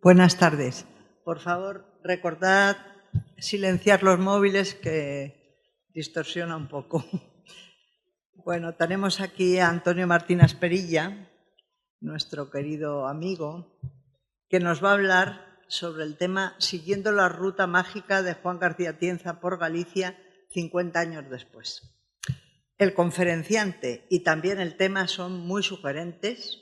Buenas tardes. Por favor, recordad silenciar los móviles que distorsiona un poco. Bueno, tenemos aquí a Antonio Martín Asperilla, nuestro querido amigo, que nos va a hablar sobre el tema Siguiendo la ruta mágica de Juan García Tienza por Galicia 50 años después. El conferenciante y también el tema son muy sugerentes,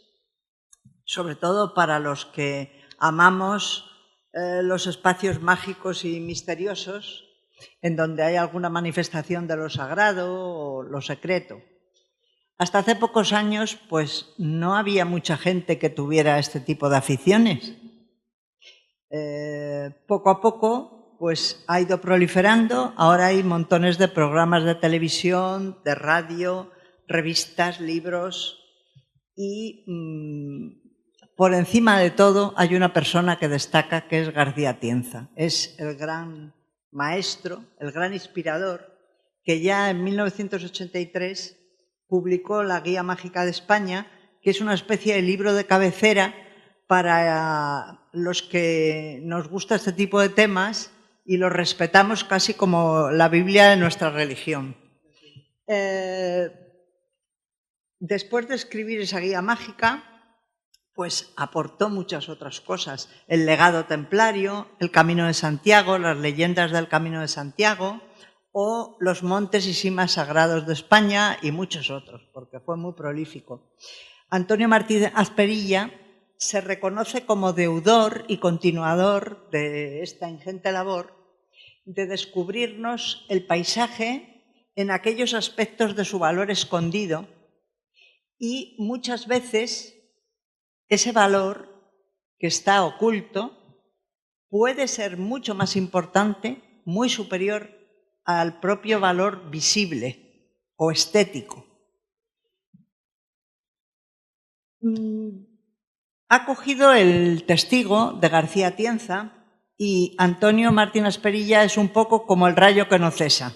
sobre todo para los que amamos los espacios mágicos y misteriosos en donde hay alguna manifestación de lo sagrado o lo secreto. Hasta hace pocos años, pues no había mucha gente que tuviera este tipo de aficiones. Poco a poco, pues ha ido proliferando. Ahora hay montones de programas de televisión, de radio, revistas, libros y por encima de todo hay una persona que destaca, que es García Tienza. Es el gran maestro, el gran inspirador, que ya en 1983 publicó la Guía Mágica de España, que es una especie de libro de cabecera para los que nos gusta este tipo de temas y los respetamos casi como la Biblia de nuestra religión. Después de escribir esa guía mágica, pues aportó muchas otras cosas. El legado templario, el Camino de Santiago, las leyendas del Camino de Santiago o los montes y cimas sagrados de España y muchos otros, porque fue muy prolífico. Antonio Martín Asperilla se reconoce como deudor y continuador de esta ingente labor de descubrirnos el paisaje en aquellos aspectos de su valor escondido y muchas veces ese valor que está oculto puede ser mucho más importante, muy superior al propio valor visible o estético. Ha cogido el testigo de García Tienza y Antonio Martín Asperilla es un poco como el rayo que no cesa.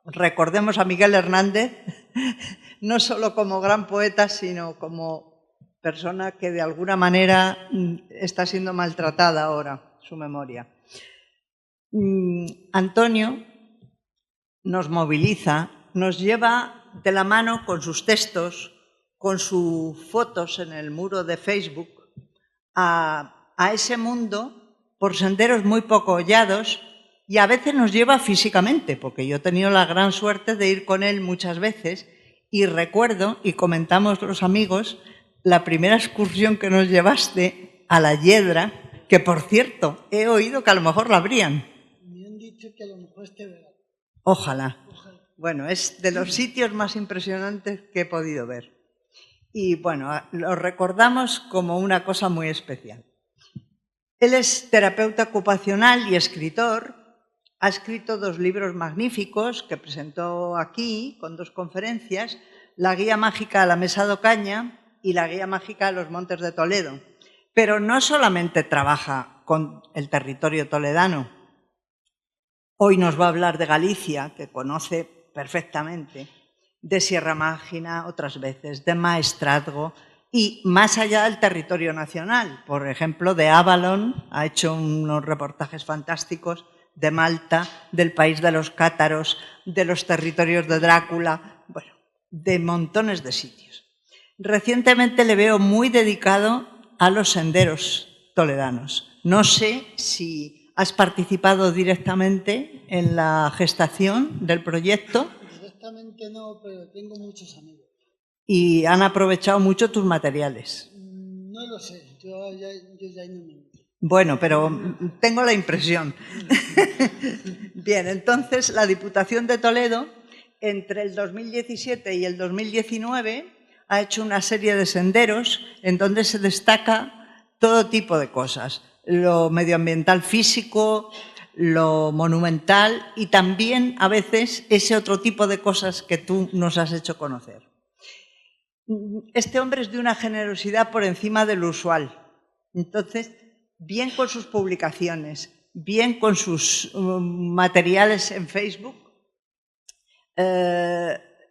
Recordemos a Miguel Hernández, no solo como gran poeta, sino como persona que de alguna manera está siendo maltratada ahora, su memoria. Antonio nos moviliza, nos lleva de la mano con sus textos, con sus fotos en el muro de Facebook, a ese mundo por senderos muy poco hollados y a veces nos lleva físicamente, porque yo he tenido la gran suerte de ir con él muchas veces y recuerdo, y comentamos los amigos, la primera excursión que nos llevaste a la Hiedra, que por cierto, he oído que a lo mejor la abrían. Me han dicho que a lo mejor este verano. Ojalá. Bueno, es de los sitios más impresionantes que he podido ver. Y bueno, lo recordamos como una cosa muy especial. Él es terapeuta ocupacional y escritor. Ha escrito 2 libros magníficos que presentó aquí con 2 conferencias, La Guía Mágica a la Mesa de Ocaña y La Guía Mágica a los Montes de Toledo. Pero no solamente trabaja con el territorio toledano. Hoy nos va a hablar de Galicia, que conoce perfectamente, de Sierra Mágina otras veces, de Maestrazgo y más allá del territorio nacional. Por ejemplo, de Avalon ha hecho unos reportajes fantásticos, de Malta, del país de los cátaros, de los territorios de Drácula, bueno, de montones de sitios. Recientemente le veo muy dedicado a los senderos toledanos. No sé si has participado directamente en la gestación del proyecto. Directamente no, pero tengo muchos amigos. Y han aprovechado mucho tus materiales. No lo sé, yo ya no me meto. Bueno, pero tengo la impresión. Bien, entonces la Diputación de Toledo, entre el 2017 y el 2019, ha hecho una serie de senderos en donde se destaca todo tipo de cosas. Lo medioambiental físico, lo monumental y también a veces ese otro tipo de cosas que tú nos has hecho conocer. Este hombre es de una generosidad por encima de lo usual. Entonces, bien con sus publicaciones, bien con sus materiales en Facebook,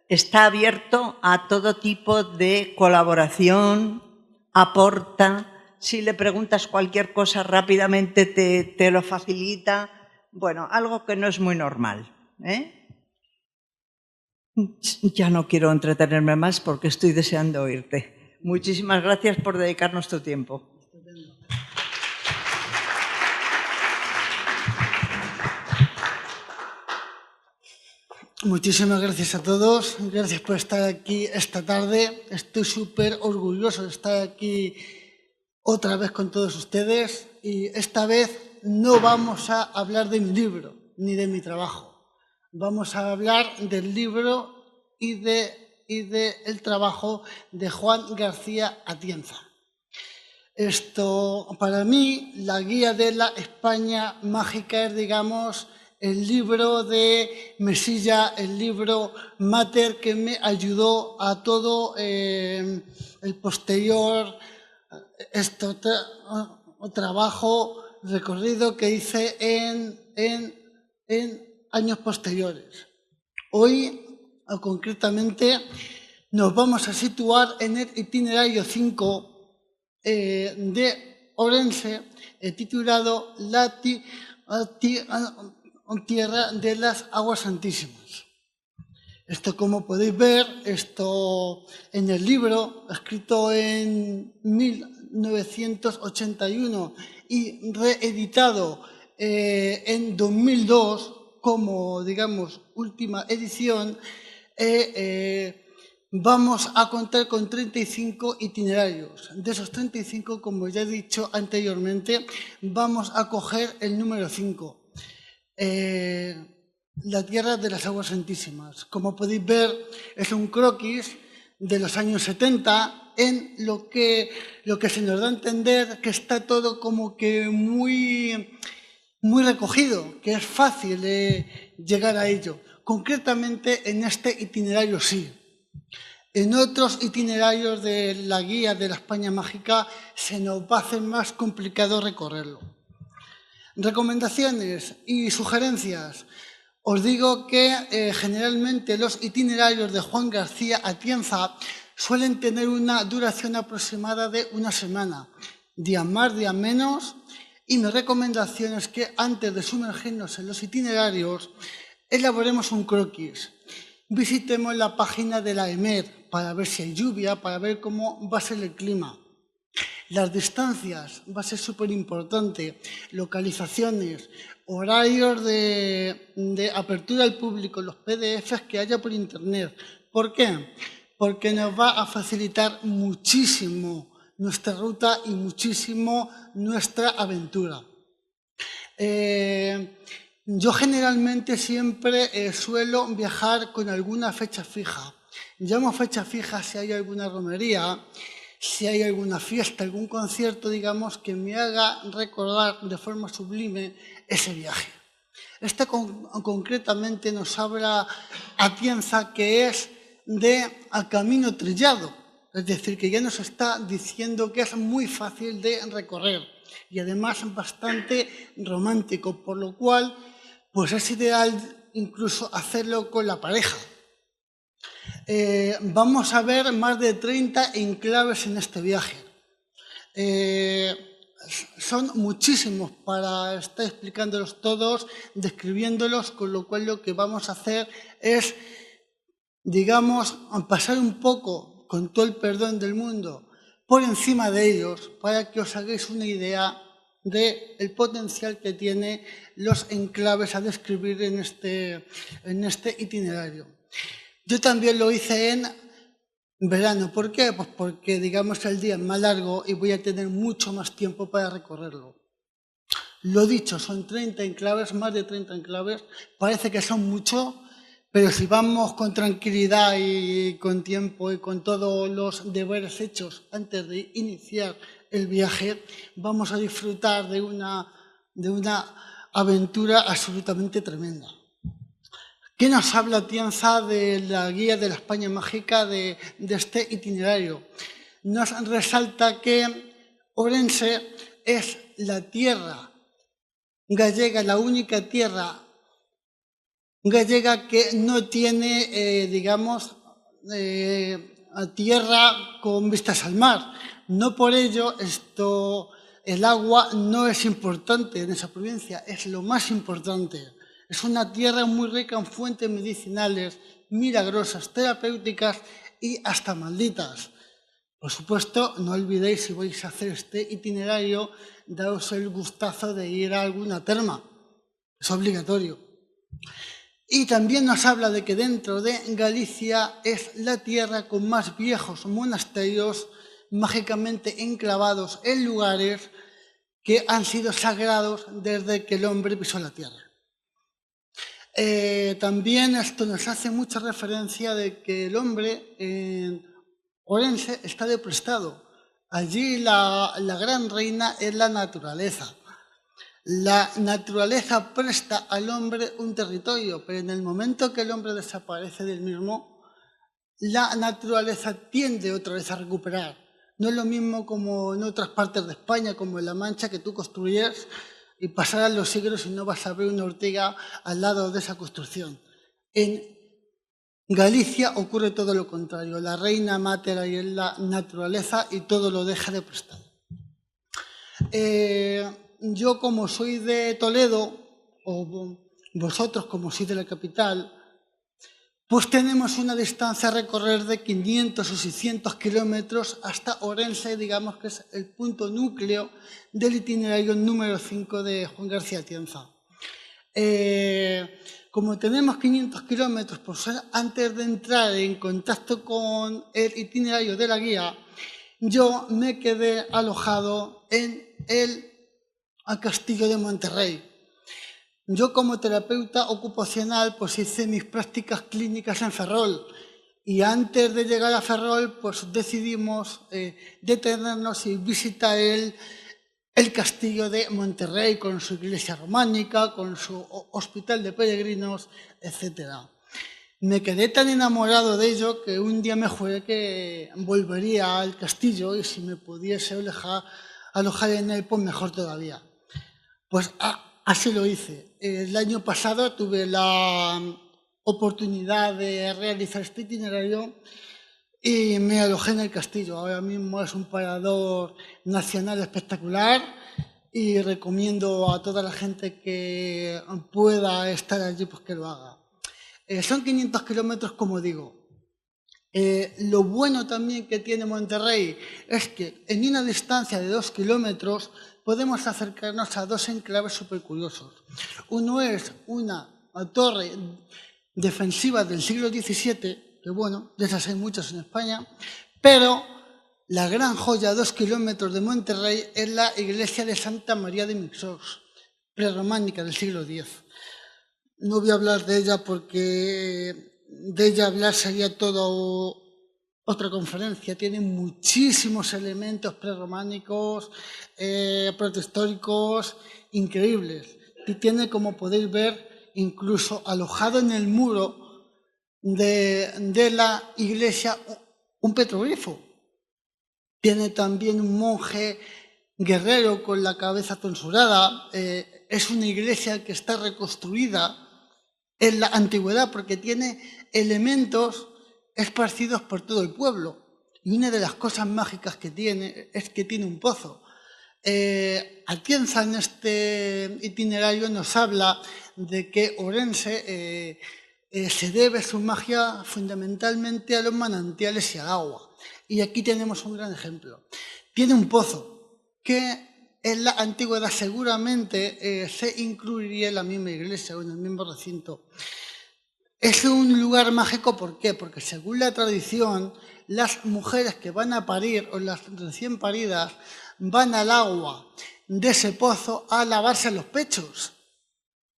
está abierto a todo tipo de colaboración, aporta, si le preguntas cualquier cosa rápidamente te lo facilita. Bueno, algo que no es muy normal, ¿eh? Ya no quiero entretenerme más porque estoy deseando oírte. Muchísimas gracias por dedicarnos tu tiempo. Muchísimas gracias a todos, gracias por estar aquí esta tarde. Estoy súper orgulloso de estar aquí otra vez con todos ustedes y esta vez no vamos a hablar de mi libro ni de mi trabajo. Vamos a hablar del libro y del trabajo de Juan García Atienza. Esto, para mí, la guía de la España mágica es, digamos, el libro de Mesilla, el libro Mater que me ayudó a todo el posterior trabajo recorrido que hice en años posteriores. Hoy, concretamente, nos vamos a situar en el itinerario 5 de Orense, titulado La Tierra de las Aguas Santísimas. Esto, como podéis ver, esto en el libro, escrito en 1981 y reeditado en 2002 como, digamos, última edición, vamos a contar con 35 itinerarios. De esos 35, como ya he dicho anteriormente, vamos a coger el número 5. La Tierra de las Aguas Santísimas. Como podéis ver, es un croquis de los años 70 en lo que se nos da a entender que está todo como que muy recogido, que es fácil llegar a ello. Concretamente en este itinerario sí. En otros itinerarios de la guía de la España mágica se nos va a hacer más complicado recorrerlo. Recomendaciones y sugerencias. Os digo que generalmente los itinerarios de Juan García Atienza suelen tener una duración aproximada de una semana, día más, día menos, y mi recomendación es que antes de sumergirnos en los itinerarios, elaboremos un croquis. Visitemos la página de la EMED para ver si hay lluvia, para ver cómo va a ser el clima. Las distancias, va a ser súper importante, localizaciones, horarios de apertura al público, los PDFs que haya por internet. ¿Por qué? Porque nos va a facilitar muchísimo nuestra ruta y muchísimo nuestra aventura. Yo generalmente siempre suelo viajar con alguna fecha fija. Llamo fecha fija si hay alguna romería, si hay alguna fiesta, algún concierto, digamos, que me haga recordar de forma sublime ese viaje. Este concretamente nos habla Atienza, que es de al camino trillado, es decir, que ya nos está diciendo que es muy fácil de recorrer y además bastante romántico, por lo cual pues es ideal incluso hacerlo con la pareja. Vamos a ver más de 30 enclaves en este viaje. Son muchísimos para estar explicándolos todos, describiéndolos, con lo cual lo que vamos a hacer es, digamos, pasar un poco, con todo el perdón del mundo, por encima de ellos, para que os hagáis una idea del potencial que tienen los enclaves a describir en este itinerario. Yo también lo hice en verano. ¿Por qué? Pues porque, digamos, el día es más largo y voy a tener mucho más tiempo para recorrerlo. Lo dicho, son 30 enclaves, más de 30 enclaves. Parece que son mucho, pero si vamos con tranquilidad y con tiempo y con todos los deberes hechos antes de iniciar el viaje, vamos a disfrutar de una aventura absolutamente tremenda. ¿Qué nos habla Atienza de la guía de la España mágica de este itinerario? Nos resalta que Orense es la tierra gallega, la única tierra gallega que no tiene, digamos, tierra con vistas al mar. No por ello el agua no es importante en esa provincia, es lo más importante. Es una tierra muy rica en fuentes medicinales, milagrosas, terapéuticas y hasta malditas. Por supuesto, no olvidéis, si vais a hacer este itinerario, daos el gustazo de ir a alguna terma. Es obligatorio. Y también nos habla de que dentro de Galicia es la tierra con más viejos monasterios mágicamente enclavados en lugares que han sido sagrados desde que el hombre pisó la tierra. También esto nos hace mucha referencia de que el hombre en Orense está de prestado. Allí la gran reina es la naturaleza. La naturaleza presta al hombre un territorio, pero en el momento que el hombre desaparece del mismo, la naturaleza tiende otra vez a recuperar. No es lo mismo como en otras partes de España, como en La Mancha, que tú construyes y pasarán los siglos y no vas a ver una ortiga al lado de esa construcción. En Galicia ocurre todo lo contrario. La reina mater ahí es la naturaleza y todo lo deja de prestado. Yo, como soy de Toledo, o vosotros como sois de la capital, pues tenemos una distancia a recorrer de 500 o 600 kilómetros hasta Orense, digamos que es el punto núcleo del itinerario número 5 de Juan García Atienza. Como tenemos 500 kilómetros, pues antes de entrar en contacto con el itinerario de la guía, yo me quedé alojado en el Castillo de Monterrey. Yo, como terapeuta ocupacional, pues hice mis prácticas clínicas en Ferrol, y antes de llegar a Ferrol pues decidimos detenernos y visitar el castillo de Monterrey con su iglesia románica, con su hospital de peregrinos, etc. Me quedé tan enamorado de ello que un día me juré que volvería al castillo, y si me pudiese alojar en él, pues mejor todavía. Pues así lo hice. El año pasado tuve la oportunidad de realizar este itinerario y me alojé en el castillo. Ahora mismo es un parador nacional espectacular y recomiendo a toda la gente que pueda estar allí pues que lo haga. Son 500 kilómetros, como digo. Lo bueno también que tiene Monterrey es que en una distancia de 2 kilómetros podemos acercarnos a dos enclaves súper curiosos. Uno es una torre defensiva del siglo XVII, que bueno, de esas hay muchas en España, pero la gran joya a 2 kilómetros de Monterrey es la iglesia de Santa María de Mixós, prerrománica del siglo X. No voy a hablar de ella porque de ella hablar sería toda otra conferencia. Tiene muchísimos elementos prerrománicos, protohistóricos, increíbles. Y tiene, como podéis ver, incluso alojado en el muro de la iglesia un petroglifo. Tiene también un monje guerrero con la cabeza tonsurada. Es una iglesia que está reconstruida en la antigüedad porque tiene elementos esparcidos por todo el pueblo. Y una de las cosas mágicas que tiene es que tiene un pozo. Atienza en este itinerario nos habla de que Orense se debe su magia fundamentalmente a los manantiales y al agua. Y aquí tenemos un gran ejemplo. Tiene un pozo que en la antigüedad seguramente se incluiría en la misma iglesia o en el mismo recinto. Es un lugar mágico, ¿por qué? Porque según la tradición, las mujeres que van a parir o las recién paridas van al agua de ese pozo a lavarse los pechos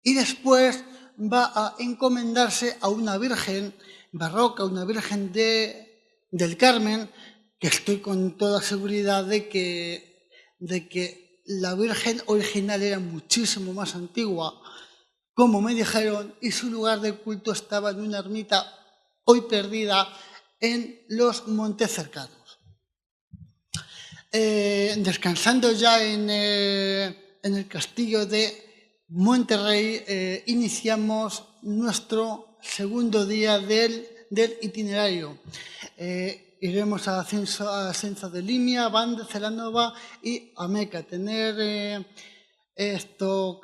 y después va a encomendarse a una virgen barroca, una virgen del Carmen, que estoy con toda seguridad de que la virgen original era muchísimo más antigua, como me dijeron, y su lugar de culto estaba en una ermita hoy perdida en los montes cercanos. Descansando ya en el castillo de Monterrey, iniciamos nuestro segundo día del itinerario. iremos a Senza de Limia, Bande, Celanova y Ameca. Tener esto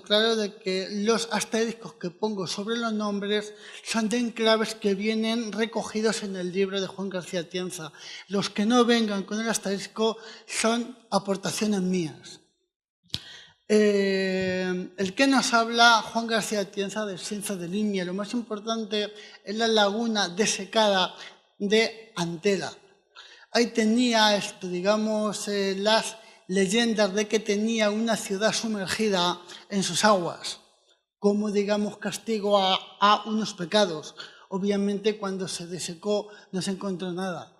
claro de que los asteriscos que pongo sobre los nombres son de enclaves que vienen recogidos en el libro de Juan García Atienza. Los que no vengan con el asterisco son aportaciones mías. El que nos habla Juan García Atienza de Senza de Limia. Lo más importante es la laguna desecada de Antela. Ahí tenía digamos, las leyendas de que tenía una ciudad sumergida en sus aguas, como, digamos, castigo a unos pecados. Obviamente, cuando se desecó no se encontró nada,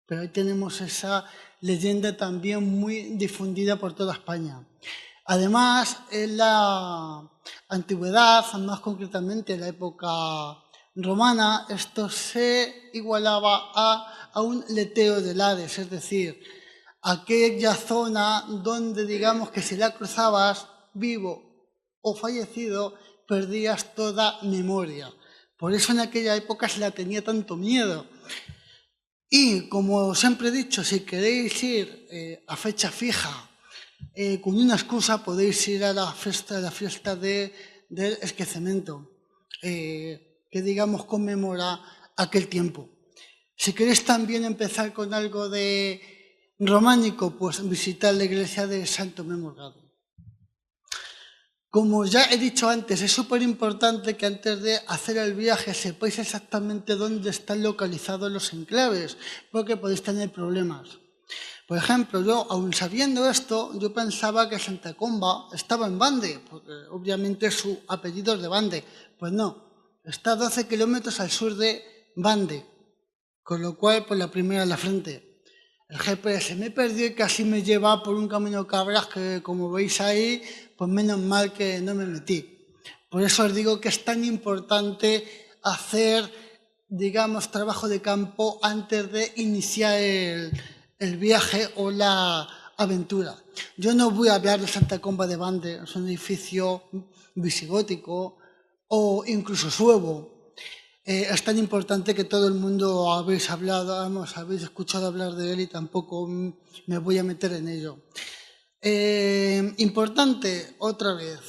pero ahí tenemos esa leyenda también muy difundida por toda España. Además, en la antigüedad, más concretamente en la época romana, esto se igualaba a un leteo del Hades, es decir, aquella zona donde, digamos, que si la cruzabas vivo o fallecido, perdías toda memoria. Por eso en aquella época se la tenía tanto miedo. Y, como siempre he dicho, si queréis ir a fecha fija, con una excusa podéis ir a la fiesta del esquecimiento, que, digamos, conmemora aquel tiempo. Si queréis también empezar con algo de románico, pues visitar la iglesia de Santo Memorgado. Como ya he dicho antes, es súper importante que antes de hacer el viaje sepáis exactamente dónde están localizados los enclaves, porque podéis tener problemas. Por ejemplo, yo, aun sabiendo esto, yo pensaba que Santa Comba estaba en Bande, porque obviamente su apellido es de Bande. Pues no, está a 12 kilómetros al sur de Bande, con lo cual, pues la primera en la frente. El GPS me perdió y casi me lleva por un camino cabras que, como veis ahí, pues menos mal que no me metí. Por eso os digo que es tan importante hacer, digamos, trabajo de campo antes de iniciar el viaje o la aventura. Yo no voy a hablar de Santa Comba de Bande, es un edificio visigótico o incluso suevo. Es tan importante que todo el mundo habéis escuchado hablar de él y tampoco me voy a meter en ello. Importante, otra vez,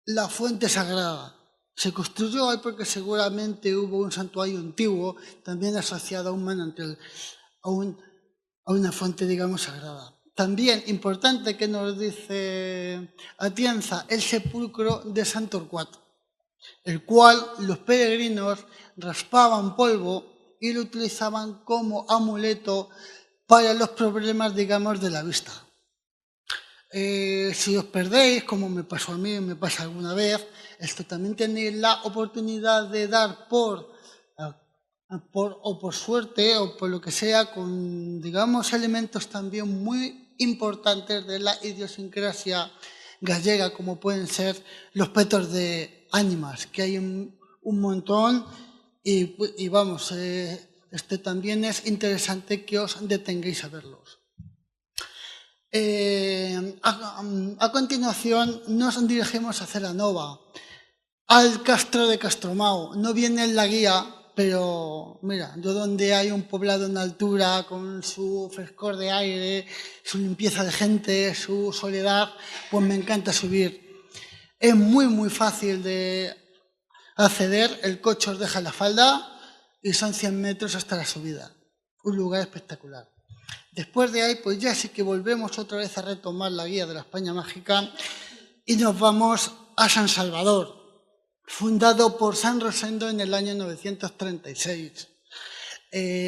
la fuente sagrada. Se construyó ahí porque seguramente hubo un santuario antiguo, también asociado a un manantial, a una fuente, digamos, sagrada. También importante que nos dice Atienza, el sepulcro de San Torcuato, el cual los peregrinos raspaban polvo y lo utilizaban como amuleto para los problemas, digamos, de la vista. Si os perdéis, como me pasó a mí, me pasa alguna vez, esto también tenéis la oportunidad de dar por suerte o por lo que sea, con, digamos, elementos también muy importantes de la idiosincrasia gallega, como pueden ser los petos de ánimas, que hay un montón y vamos, también es interesante que os detengáis a verlos. A continuación nos dirigimos a Celanova, al Castro de Castromao. No viene en la guía, pero mira, yo donde hay un poblado en altura con su frescor de aire, su limpieza de gente, su soledad, pues me encanta subir. Es muy muy fácil de acceder, el coche os deja en la falda y son 100 metros hasta la subida. Un lugar espectacular. Después de ahí, pues ya sí que volvemos otra vez a retomar la guía de la España Mágica y nos vamos a San Salvador, fundado por San Rosendo en el año 936.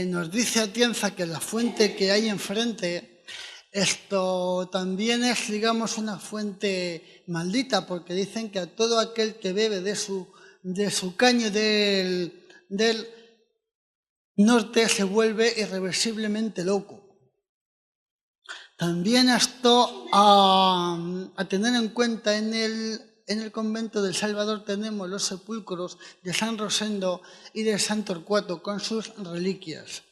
Nos dice Atienza que la fuente que hay enfrente, esto también es, digamos, una fuente maldita, porque dicen que a todo aquel que bebe de su caño del norte se vuelve irreversiblemente loco. También esto a tener en cuenta, en el convento del Salvador tenemos los sepulcros de San Rosendo y de San Torcuato con sus reliquias.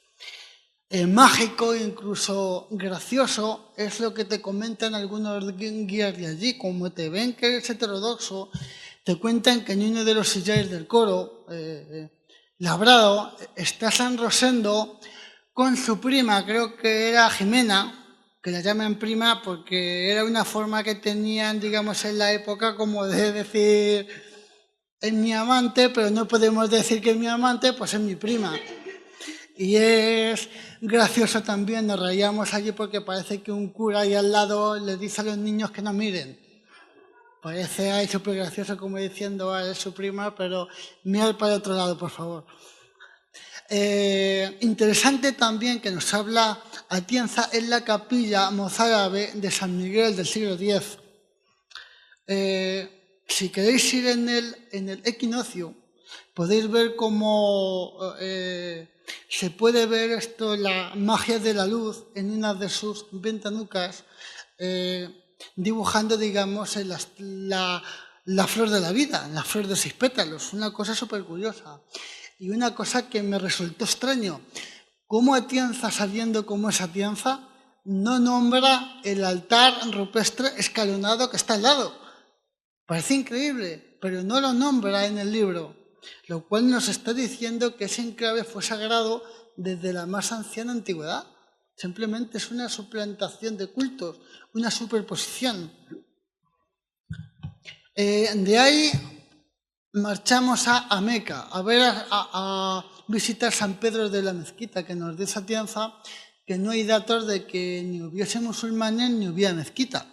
Mágico, incluso gracioso, es lo que te comentan algunos guías de allí. Como te ven que eres heterodoxo, te cuentan que en uno de los sillares del coro labrado está San Rosendo con su prima, creo que era Jimena, que la llaman prima porque era una forma que tenían, digamos, en la época como de decir, es mi amante, pero no podemos decir que es mi amante, pues es mi prima. Y es gracioso también, nos reíamos allí porque parece que un cura ahí al lado le dice a los niños que no miren. Parece ahí súper gracioso como diciendo, es su prima, pero mirad para otro lado, por favor. Interesante también que nos habla Atienza en la capilla mozárabe de San Miguel del siglo X. Si queréis ir en el equinoccio, podéis ver cómo se puede ver esto, la magia de la luz en una de sus ventanucas, dibujando, digamos, la flor de la vida, la flor de 6 pétalos, una cosa súper curiosa. Y una cosa que me resultó extraño, cómo Atienza, sabiendo cómo es Atienza, no nombra el altar rupestre escalonado que está al lado. Parece increíble, pero no lo nombra en el libro, lo cual nos está diciendo que ese enclave fue sagrado desde la más anciana antigüedad. Simplemente es una suplantación de cultos, una superposición. De ahí marchamos a Meca, a visitar San Pedro de la Mezquita, que nos dice Atienza que no hay datos de que ni hubiese musulmanes ni hubiera mezquita.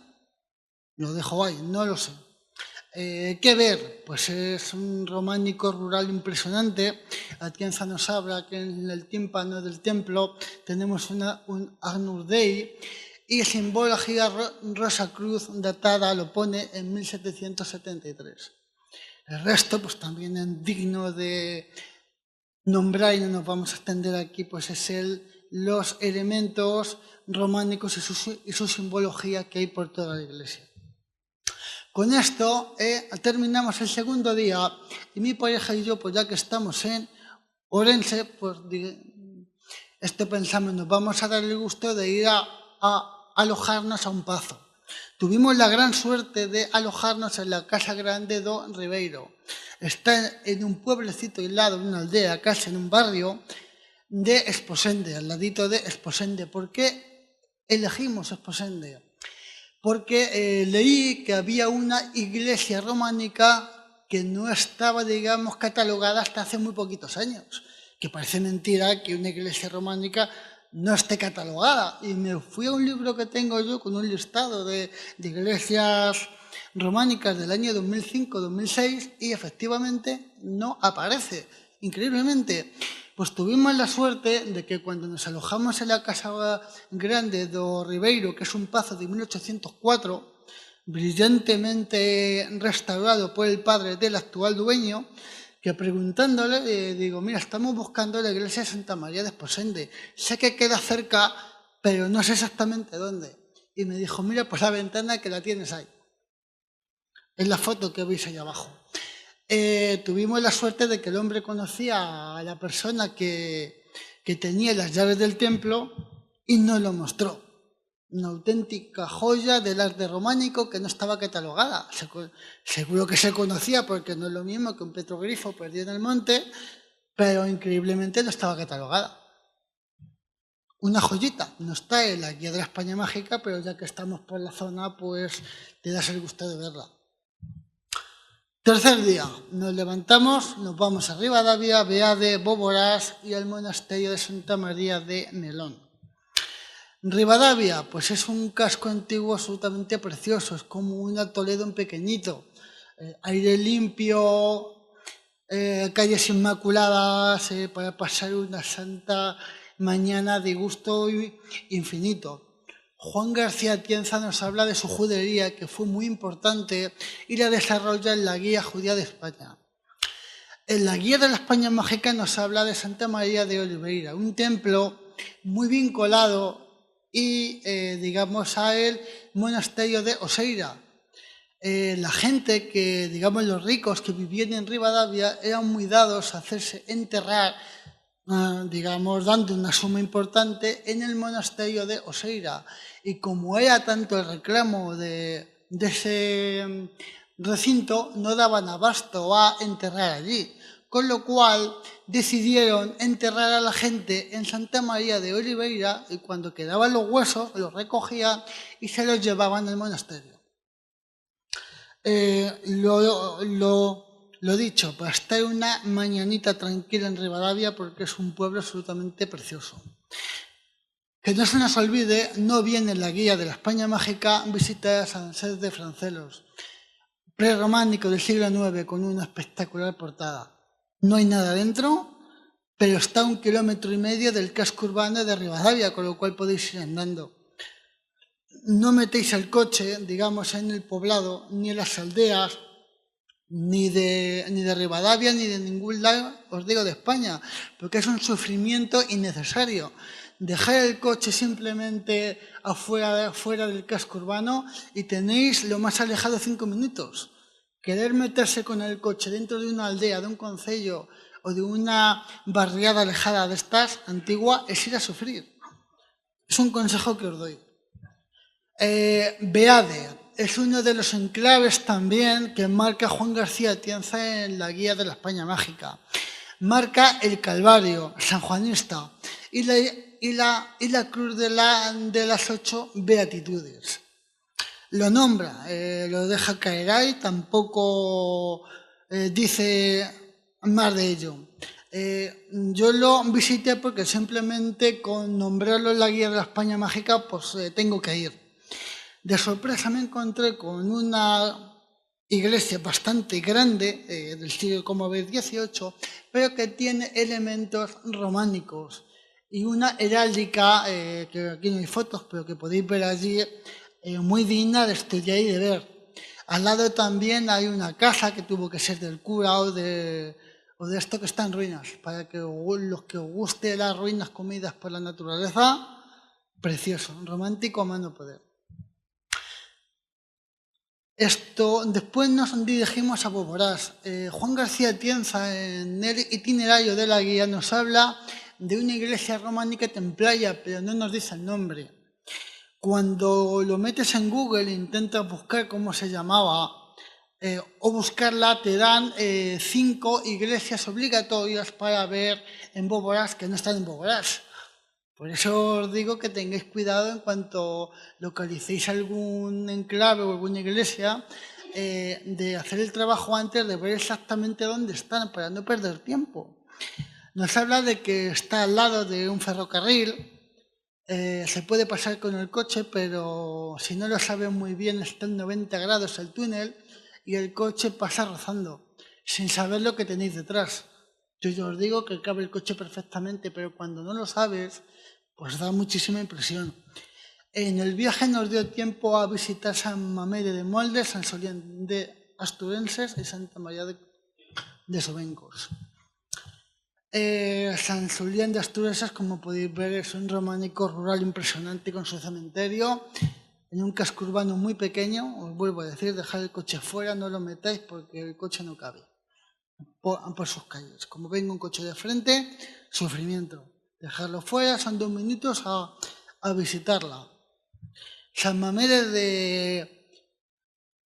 Lo dejo ahí, no lo sé. ¿Qué ver? Pues es un románico rural impresionante. Atienza nos habla que en el tímpano del templo tenemos un Agnus Dei y simbología Rosa Cruz datada lo pone en 1773. El resto, pues también es digno de nombrar y no nos vamos a extender aquí, pues es los elementos románicos y su simbología que hay por toda la iglesia. Con esto terminamos el segundo día y mi pareja y yo, pues ya que estamos en Orense, pues pensamos, nos vamos a dar el gusto de ir a alojarnos a un pazo. Tuvimos la gran suerte de alojarnos en la Casa Grande do Ribeiro. Está en un pueblecito aislado, en una aldea, casi en un barrio de Esposende, al ladito de Esposende. ¿Por qué elegimos Esposende? Porque leí que había una iglesia románica que no estaba, digamos, catalogada hasta hace muy poquitos años. Que parece mentira que una iglesia románica no esté catalogada. Y me fui a un libro que tengo yo con un listado de iglesias románicas del año 2005-2006 y efectivamente no aparece. Increíblemente. Pues tuvimos la suerte de que cuando nos alojamos en la Casa Grande do Ribeiro, que es un pazo de 1804, brillantemente restaurado por el padre del actual dueño, que preguntándole, digo, mira, estamos buscando la iglesia de Santa María de Esposende. Sé que queda cerca, pero no sé exactamente dónde. Y me dijo, mira, pues la ventana que la tienes ahí. Es la foto que veis ahí abajo. Tuvimos la suerte de que el hombre conocía a la persona que tenía las llaves del templo y nos lo mostró. Una auténtica joya del arte románico que no estaba catalogada. Seguro que se conocía porque no es lo mismo que un petroglifo perdido en el monte, pero increíblemente no estaba catalogada. Una joyita, no está en la guía de la España Mágica, pero ya que estamos por la zona, pues te das el gusto de verla. Tercer día, nos levantamos, nos vamos a Ribadavia, Beade, Bóboras y al monasterio de Santa María de Melón. Ribadavia, pues es un casco antiguo absolutamente precioso, es como una Toledo en pequeñito, aire limpio, calles inmaculadas, para pasar una santa mañana de gusto infinito. Juan García Atienza nos habla de su judería, que fue muy importante, y la desarrolla en la Guía Judía de España. En la Guía de la España Mágica nos habla de Santa María de Oliveira, un templo muy vinculado y, digamos, a el monasterio de Oseira. La gente que, digamos, los ricos que vivían en Ribadavia eran muy dados a hacerse enterrar, digamos, dando una suma importante en el monasterio de Oseira. Y como era tanto el reclamo de ese recinto, no daban abasto a enterrar allí. con lo cual decidieron enterrar a la gente en Santa María de Oliveira y cuando quedaban los huesos los recogían y se los llevaban al monasterio. Lo dicho, para estar una mañanita tranquila en Ribadavia porque es un pueblo absolutamente precioso. Que no se nos olvide, no viene en la guía de la España Mágica visitar a San Cés de Francelos, prerrománico del siglo IX con una espectacular portada. No hay nada dentro, pero está a 1,5 kilómetros del casco urbano de Ribadavia, con lo cual podéis ir andando. No metéis el coche, digamos, en el poblado, ni en las aldeas, ni de Ribadavia, ni de ningún lado, os digo, de España, porque es un sufrimiento innecesario. Dejar el coche simplemente fuera del casco urbano y tenéis lo más alejado 5 minutos. Querer meterse con el coche dentro de una aldea, de un concello o de una barriada alejada de estas, antigua, es ir a sufrir. Es un consejo que os doy. Beade es uno de los enclaves también que marca Juan García Atienza en la guía de la España Mágica. Marca el Calvario, sanjuanista, y la cruz de las 8 beatitudes. Lo nombra, lo deja caer ahí, tampoco dice más de ello. Yo lo visité porque simplemente con nombrarlo en la guía de la España Mágica pues tengo que ir. De sorpresa me encontré con una iglesia bastante grande, del siglo, como veis, XVIII, pero que tiene elementos románicos y una heráldica, que aquí no hay fotos, pero que podéis ver allí, muy digna de estudiar y de ver. Al lado también hay una casa que tuvo que ser del cura o de esto que está en ruinas, para que los que os guste las ruinas comidas por la naturaleza, precioso, romántico a mano poder. Después nos dirigimos a Boborás. Juan García Atienza, en el itinerario de la guía, nos habla de una iglesia románica templaria, pero no nos dice el nombre. Cuando lo metes en Google e intentas buscar cómo se llamaba o buscarla, te dan 5 iglesias obligatorias para ver en Boborás que no están en Boborás. Por eso os digo que tengáis cuidado en cuanto localicéis algún enclave o alguna iglesia, de hacer el trabajo antes de ver exactamente dónde están para no perder tiempo. Nos habla de que está al lado de un ferrocarril, se puede pasar con el coche, pero si no lo saben muy bien está en 90 grados el túnel y el coche pasa rozando, sin saber lo que tenéis detrás. Yo os digo que cabe el coche perfectamente, pero cuando no lo sabes, pues da muchísima impresión. En el viaje nos dio tiempo a visitar San Mamede de Moldes, San Solián de Asturenses y Santa María de Sobencos. San Solián de Asturenses, como podéis ver, es un románico rural impresionante con su cementerio, en un casco urbano muy pequeño. Os vuelvo a decir, dejad el coche fuera, no lo metáis porque el coche no cabe por sus calles. Como venga un coche de frente, sufrimiento. Dejarlo fuera, son 2 minutos a visitarla. San Mamede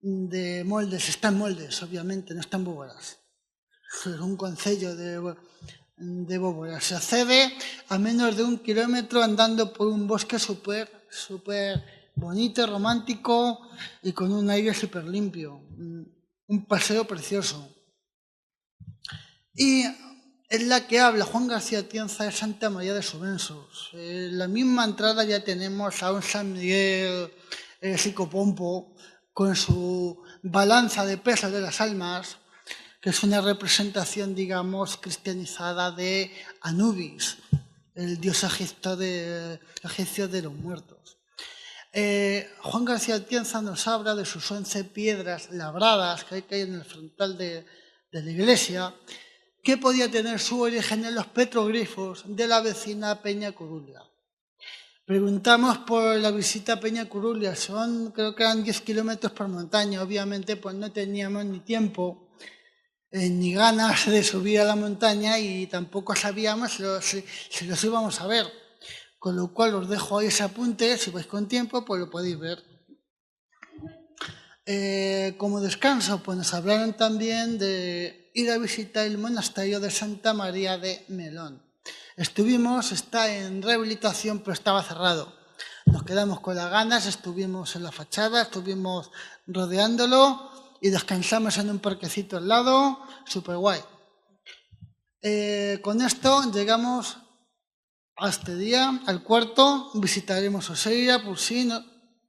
de Moldes, está en Moldes, obviamente, no está en Boborás. Es un concello de Boborás. Se accede a menos de 1 kilómetro andando por un bosque súper bonito, romántico y con un aire súper limpio. Un paseo precioso. Y es la que habla Juan García Atienza de Santa María de Sobensos. En la misma entrada ya tenemos a un San Miguel Psicopompo con su balanza de peso de las almas, que es una representación, digamos, cristianizada de Anubis, el dios egipcio de los muertos. Juan García Atienza nos habla de sus 11 piedras labradas que hay en el frontal de la iglesia, que podía tener su origen en los petroglifos de la vecina Peña Curulia. Preguntamos por la visita a Peña Curulia, creo que eran 10 kilómetros por montaña, obviamente pues no teníamos ni tiempo ni ganas de subir a la montaña y tampoco sabíamos si los íbamos a ver, con lo cual os dejo ahí ese apunte, si vais con tiempo pues lo podéis ver. Como descanso, pues nos hablaron también de ir a visitar el monasterio de Santa María de Melón. Estuvimos, está en rehabilitación, pero estaba cerrado. Nos quedamos con las ganas, estuvimos en la fachada, estuvimos rodeándolo y descansamos en un parquecito al lado, súper guay. Con esto llegamos a este día, al cuarto. Visitaremos Oseira, Porsín,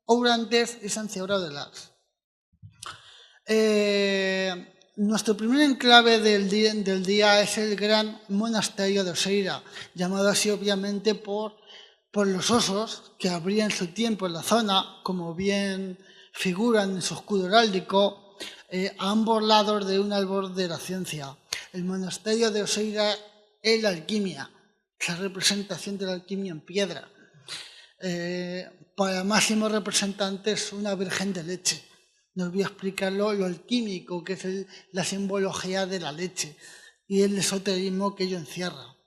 Ourantes y San Cebrao de Lax. Nuestro primer enclave del día es el gran monasterio de Oseira, llamado así obviamente por los osos que habría en su tiempo en la zona, como bien figuran en su escudo heráldico, a ambos lados de un árbol de la ciencia. El monasterio de Oseira es la alquimia, la representación de la alquimia en piedra. Para máximo representante es una virgen de leche. No voy a explicar lo alquímico, que es la simbología de la leche y el esoterismo que ello encierra.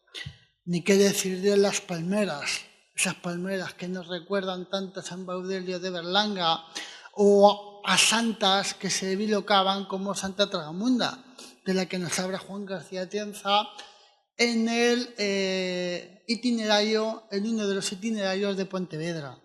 Ni qué decir de las palmeras, esas palmeras que nos recuerdan tanto a San Baudelio de Berlanga o a santas que se bilocaban como Santa Tragamunda, de la que nos habla Juan García Atienza en el itinerario, en uno de los itinerarios de Pontevedra.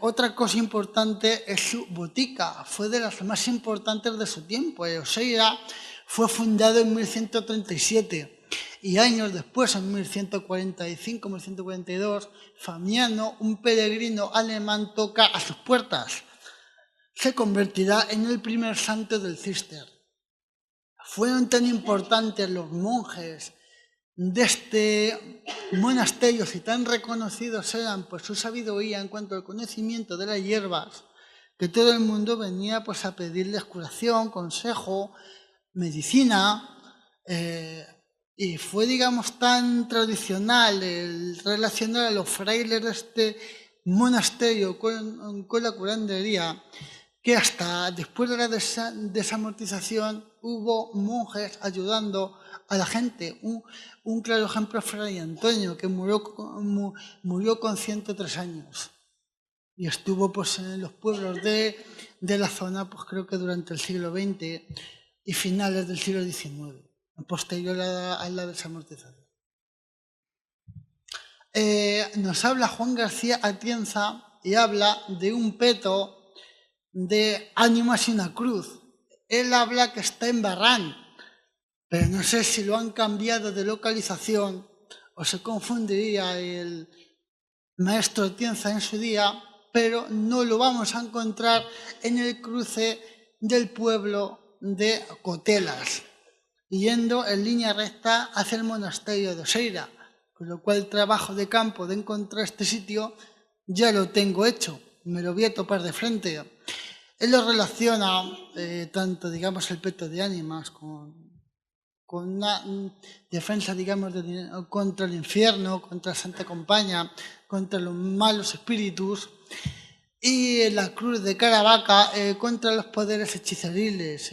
Otra cosa importante es su botica, fue de las más importantes de su tiempo. Oseira fue fundado en 1137 y años después, en 1145-1142, Famiano, un peregrino alemán, toca a sus puertas. Se convertirá en el primer santo del Císter. Fueron tan importantes los monjes de este monasterio y tan reconocidos eran por su sabiduría en cuanto al conocimiento de las hierbas, que todo el mundo venía pues a pedirles curación, consejo, medicina, y fue, digamos, tan tradicional el relacionar a los frailes de este monasterio con la curandería, que hasta después de la desamortización hubo monjes ayudando a la gente. Un claro ejemplo es Fray Antonio, que murió con 103 años y estuvo pues, en los pueblos de la zona, pues creo que durante el siglo XX y finales del siglo XIX, posterior a la desamortización. Nos habla Juan García Atienza y habla de un peto de ánimas y una cruz. Él habla que está en Barrán, pero no sé si lo han cambiado de localización o se confundiría el maestro Atienza en su día, pero no lo vamos a encontrar en el cruce del pueblo de Cotelas, yendo en línea recta hacia el monasterio de Oseira, con lo cual el trabajo de campo de encontrar este sitio ya lo tengo hecho, me lo voy a topar de frente. Él lo relaciona tanto, digamos, el peto de ánimas con una defensa, digamos, contra el infierno, contra la Santa Compañía, contra los malos espíritus, y la cruz de Caravaca contra los poderes hechiceriles.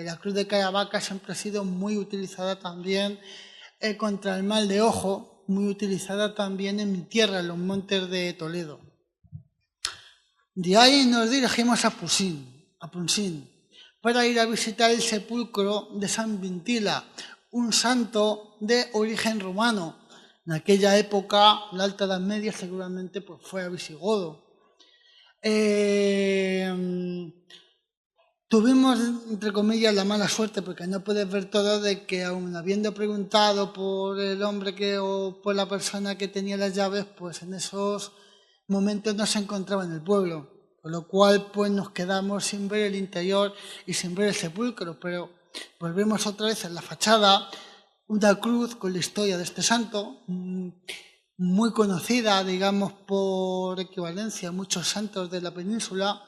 La cruz de Caravaca siempre ha sido muy utilizada también contra el mal de ojo, muy utilizada también en mi tierra, en los montes de Toledo. De ahí nos dirigimos a Punsín, para ir a visitar el sepulcro de San Vintila, un santo de origen romano. En aquella época, la Alta Edad Media, seguramente pues, fue visigodo. Tuvimos, entre comillas, la mala suerte, porque no puedes ver todo, de que aun habiendo preguntado por el hombre o por la persona que tenía las llaves, pues en esos momentos no se encontraba en el pueblo. Con lo cual, pues nos quedamos sin ver el interior y sin ver el sepulcro, pero volvemos otra vez a la fachada, una cruz con la historia de este santo, muy conocida, digamos, por equivalencia a muchos santos de la península,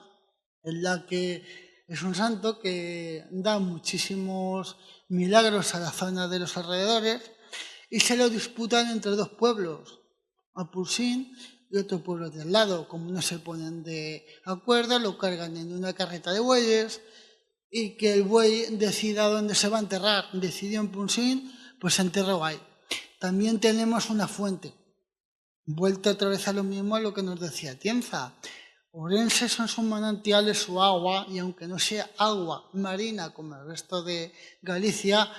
en la que es un santo que da muchísimos milagros a la zona de los alrededores y se lo disputan entre dos pueblos, Apursín y otro pueblo de al lado. Como no se ponen de acuerdo, lo cargan en una carreta de bueyes y que el buey decida dónde se va a enterrar. Decidió en Punsín, pues se enterró ahí. También tenemos una fuente. Vuelta otra vez a lo mismo a lo que nos decía Atienza. Ourense son sus manantiales, su agua, y aunque no sea agua marina como el resto de Galicia,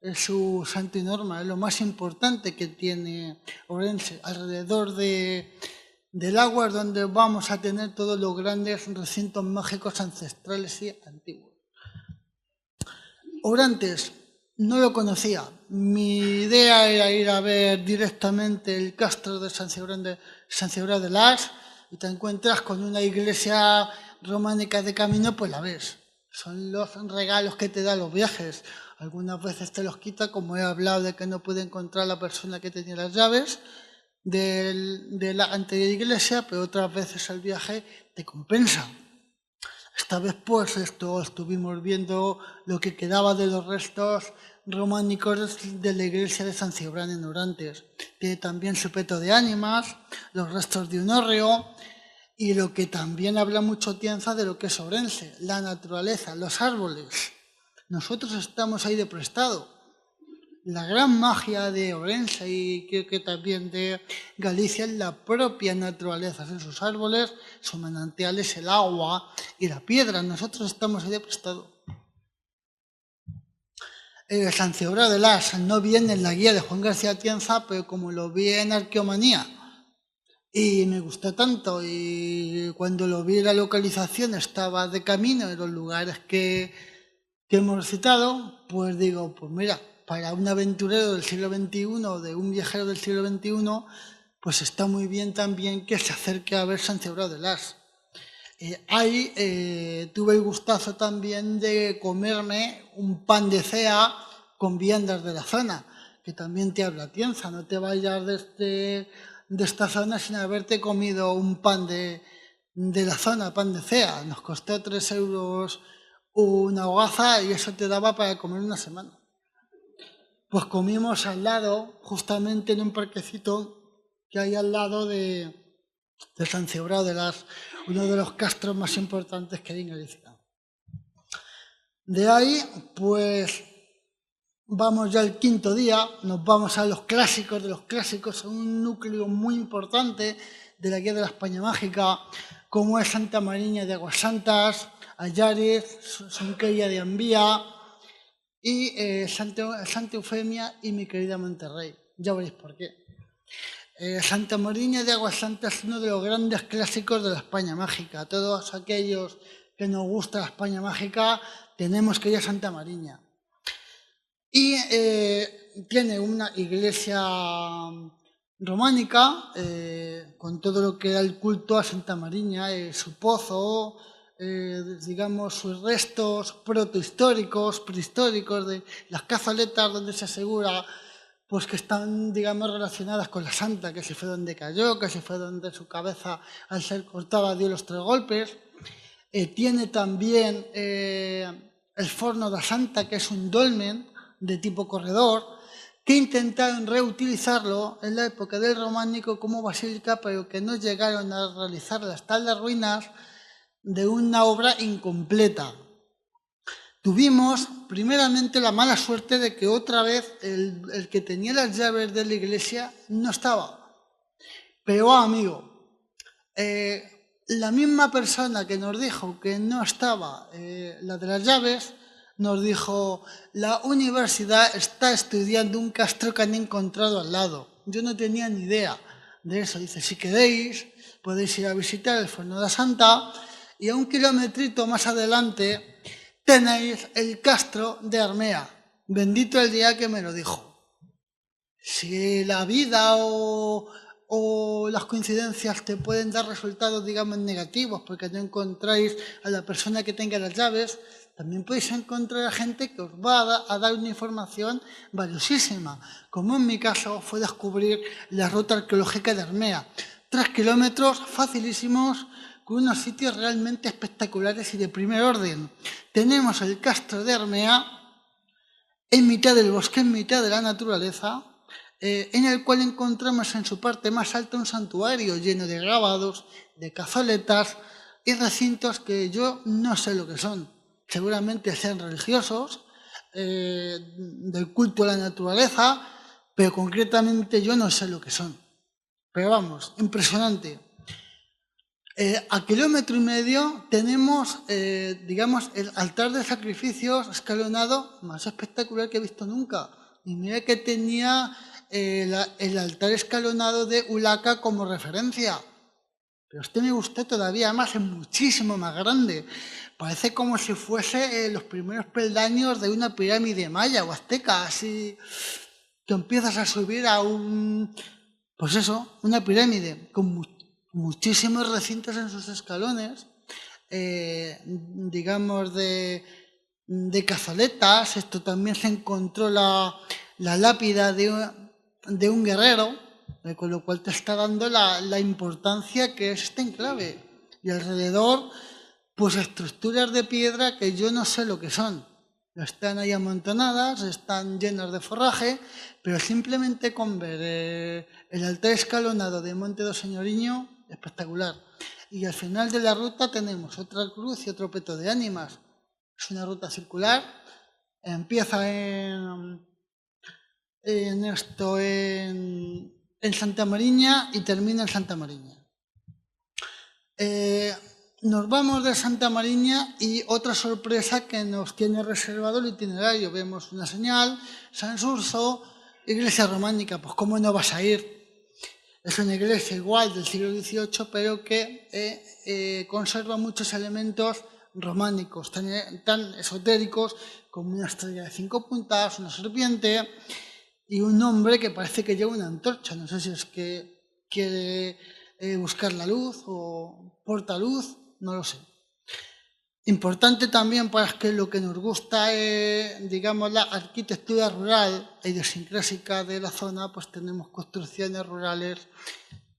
es su santo y norma, es lo más importante que tiene Ourense. Alrededor del agua es donde vamos a tener todos los grandes recintos mágicos ancestrales y antiguos. Ourantes no lo conocía. Mi idea era ir a ver directamente el castro de San Cibrao de Las, y te encuentras con una iglesia románica de camino, pues la ves. Son los regalos que te dan los viajes. Algunas veces te los quita, como he hablado de que no pude encontrar la persona que tenía las llaves de la anterior iglesia, pero otras veces el viaje te compensa. Esta vez pues estuvimos viendo lo que quedaba de los restos románicos de la iglesia de San Cibrán en Orantes. Tiene también su peto de ánimas, los restos de un hórreo y lo que también habla mucho Tienza de lo que es Ourense, la naturaleza, los árboles. Nosotros estamos ahí de prestado. La gran magia de Ourense y creo que también de Galicia es la propia naturaleza, en sus árboles, sus manantiales, el agua y la piedra. Nosotros estamos ahí de prestado. San Cibrao de Las no viene en la guía de Juan García Tienza, pero como lo vi en Arqueomanía y me gustó tanto, y cuando lo vi en la localización estaba de camino en los lugares que hemos citado, pues digo, pues mira, para un aventurero del siglo XXI o de un viajero del siglo XXI, pues está muy bien también que se acerque a ver San Cibrao de Las. Ahí tuve el gustazo también de comerme un pan de cea con viandas de la zona, que también te habla Tienza, no te vayas de esta zona sin haberte comido un pan de la zona, pan de cea. Nos costó 3 euros una hogaza y eso te daba para comer una semana. Pues comimos al lado, justamente en un parquecito que hay al lado de San Cibrao de Las, uno de los castros más importantes que hay en Galicia. De ahí, pues, vamos ya el quinto día, nos vamos a los clásicos de los clásicos, a un núcleo muy importante de la guía de la España Mágica, como es Santa Mariña de Aguas Santas, Allariz, Sonqueira de Ambía y Santa Eufemia y mi querida Monterrey. Ya veréis por qué. Santa Mariña de Aguas Santas es uno de los grandes clásicos de la España Mágica. Todos aquellos que nos gusta la España Mágica tenemos que ir a Santa Mariña. Y tiene una iglesia románica con todo lo que era el culto a Santa Mariña, su pozo, digamos sus restos protohistóricos, prehistóricos de las cazoletas donde se asegura pues que están, digamos, relacionadas con la santa, que si fue donde cayó, que si fue donde su cabeza, al ser cortada, dio los 3 golpes. Tiene también el forno da Santa, que es un dolmen de tipo corredor, que intentaron reutilizarlo en la época del románico como basílica, pero que no llegaron a realizar las tales ruinas de una obra incompleta. Tuvimos primeramente la mala suerte de que otra vez el que tenía las llaves de la iglesia no estaba. Pero amigo, la misma persona que nos dijo que no estaba la de las llaves, nos dijo, la universidad está estudiando un castro que han encontrado al lado. Yo no tenía ni idea de eso. Dice, si queréis, podéis ir a visitar el Forno da Santa y a 1 kilometrito más adelante tenéis el castro de Armea. Bendito el día que me lo dijo. Si la vida o las coincidencias te pueden dar resultados, digamos, negativos, porque no encontráis a la persona que tenga las llaves, también podéis encontrar a gente que os va a dar una información valiosísima, como en mi caso fue descubrir la ruta arqueológica de Armea. 3 kilómetros facilísimos, con unos sitios realmente espectaculares y de primer orden. Tenemos el castro de Armea en mitad del bosque, en mitad de la naturaleza, en el cual encontramos en su parte más alta un santuario lleno de grabados, de cazoletas y recintos que yo no sé lo que son. Seguramente sean religiosos, del culto a la naturaleza, pero concretamente yo no sé lo que son. Pero vamos, impresionante. A 1,5 kilómetros tenemos, digamos, el altar de sacrificios escalonado más espectacular que he visto nunca. Y mira que tenía el altar escalonado de Ulaca como referencia. Pero este me gustó todavía más, es muchísimo más grande. Parece como si fuese los primeros peldaños de una pirámide maya o azteca, así que empiezas a subir a pues eso, una pirámide con muchísimos recintos en sus escalones, digamos de cazoletas. Esto también se encontró la lápida de un guerrero, con lo cual te está dando la importancia que es este enclave. Y alrededor, pues estructuras de piedra que yo no sé lo que son. Están ahí amontonadas, están llenas de forraje, pero simplemente con ver el altar escalonado de Monte do Señoriño, espectacular. Y al final de la ruta tenemos otra cruz y otro peto de ánimas. Es una ruta circular, empieza en Santa Mariña y termina en Santa Mariña. Nos vamos de Santa Mariña y otra sorpresa que nos tiene reservado el itinerario. Vemos una señal, San Surso, iglesia románica. Pues cómo no vas a ir. Es una iglesia igual del siglo XVIII, pero que conserva muchos elementos románicos, tan esotéricos como una estrella de 5 puntas, una serpiente y un hombre que parece que lleva una antorcha. No sé si es que quiere buscar la luz o porta luz, no lo sé. Importante también para que lo que nos gusta es, digamos, la arquitectura rural e idiosincrásica de la zona, pues tenemos construcciones rurales